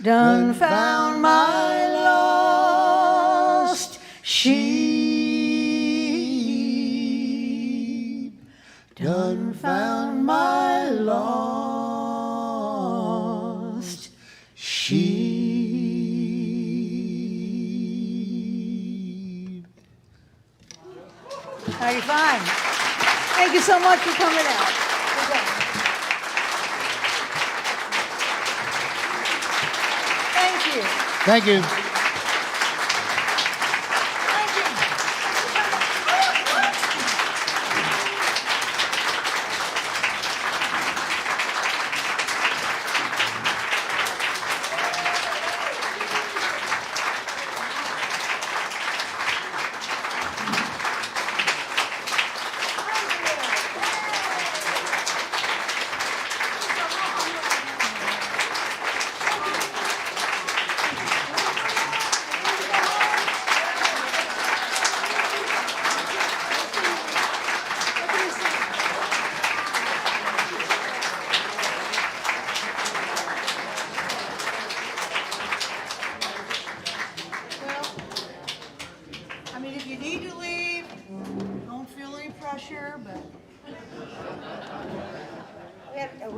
Done found my lost sheep. Done found my lost sheep. 95. Thank you so much for coming out. Good job. Thank you. Thank you. Thank you.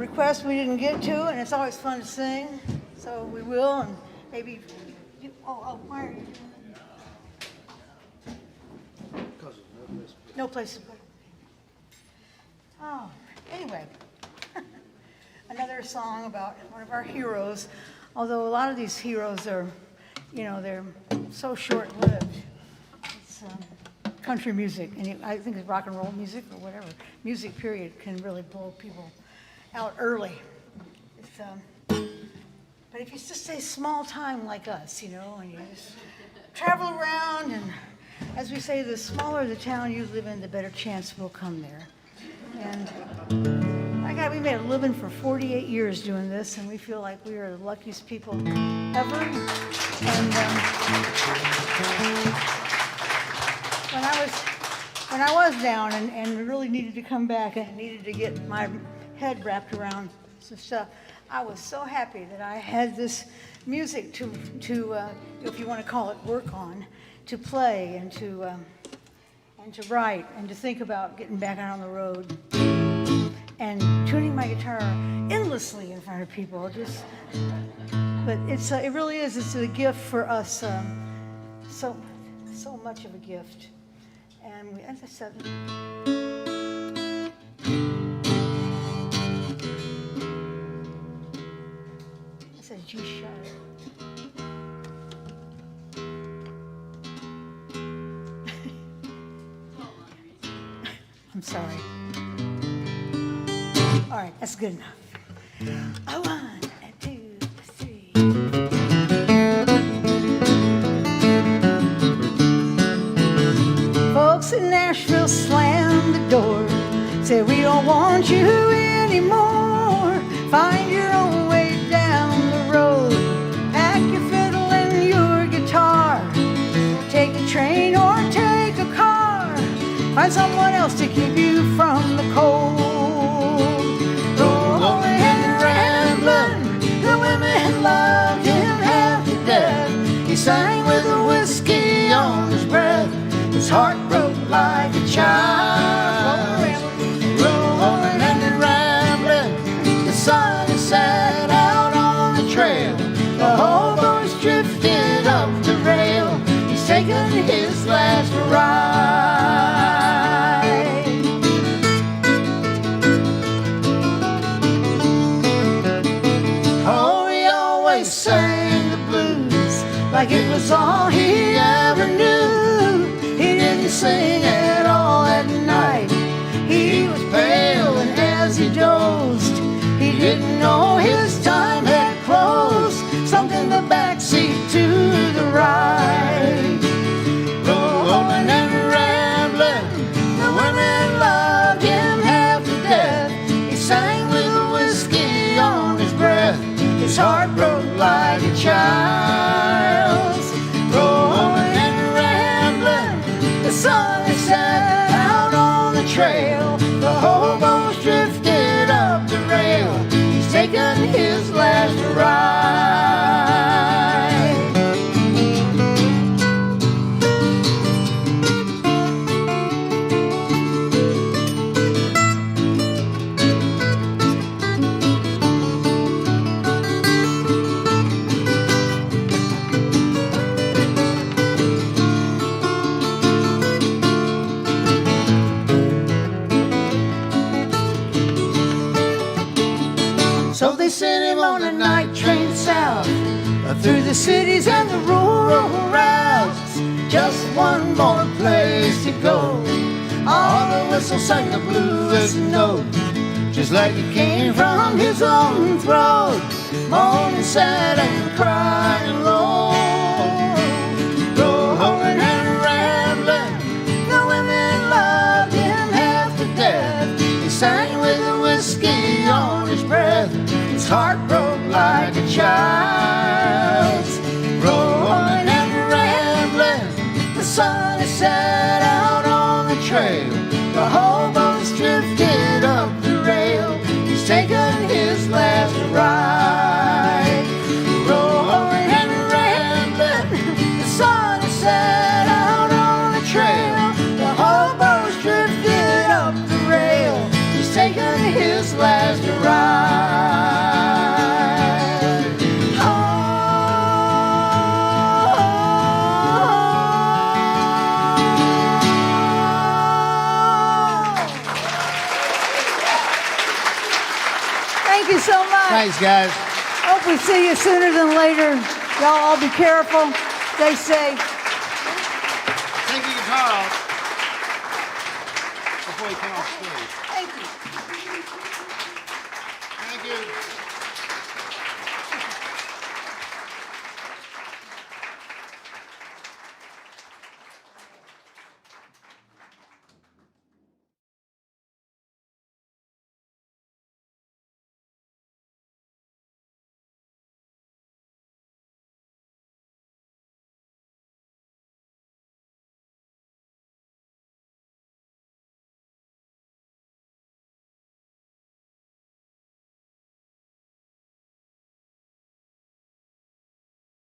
request we didn't get to, and it's always fun to sing, so we will, and maybe, why are you? No place to put it. Oh, anyway, another song about one of our heroes, although a lot of these heroes are, they're so short-lived. It's country music, and I think it's rock and roll music or whatever. Music, period, can really blow people out early. But if you just stay small time like us, and you just travel around, and as we say, the smaller the town you live in, the better chance will come there. And my God, we made a living for 48 years doing this, and we feel like we are the luckiest people ever. And when I was down and really needed to come back and needed to get my head wrapped around some stuff, I was so happy that I had this music to if you want to call it work on, to play and to write and to think about getting back out on the road and tuning my guitar endlessly in front of people. But it really is. It's a gift for us. So much of a gift. And as I said. It's a G sharp. I'm sorry. All right, that's good enough. 1, 2, 3. Folks in Nashville slammed the door, said we don't want you anymore. Find your own way down the road. Pack your fiddle and your guitar. Take a train or take a car. Find someone else to keep you from the cold. Rolling and rambling, the women loved him half to death. He sang with a whiskey on his breath. His heart broke like a child. Rolling and rambling, the sun is set out on the trail. The hobo's drifted up the rail. He's taken his last ride. Oh, he always sang the blues like it was all he ever knew. He didn't sing at all at night. He was pale, and as he dozed, he didn't know his time had closed. Slumped in the backseat to the right. Rolling and rambling, the women loved him half to death. He sang with a whiskey on his breath. His heart broke like a child's. Rolling and rambling, the sun is set out on the trail. The hobo's drifted up the rail. He's taken his last ride. So they sent him on a night train south, through the cities and the rural routes. Just one more place to go. All the whistle sang the bluest note, just like it came from his own throat. Moaning sad and crying low. Rolling and rambling, the women loved him half to death. He sang with a whiskey on his breath. His heart broke like a child's. Rolling and rambling, the sun is set out on the trail. The hobo's drifted up the rail. He's taken his last ride. Rolling and rambling, the sun is set out on the trail. The hobo's drifted up the rail. He's taken in his last ride. Thank you so much. Thanks, guys. Hope we see you sooner than later. Y'all all be careful. Stay safe. Take your guitar off before you come off stage. Thank you.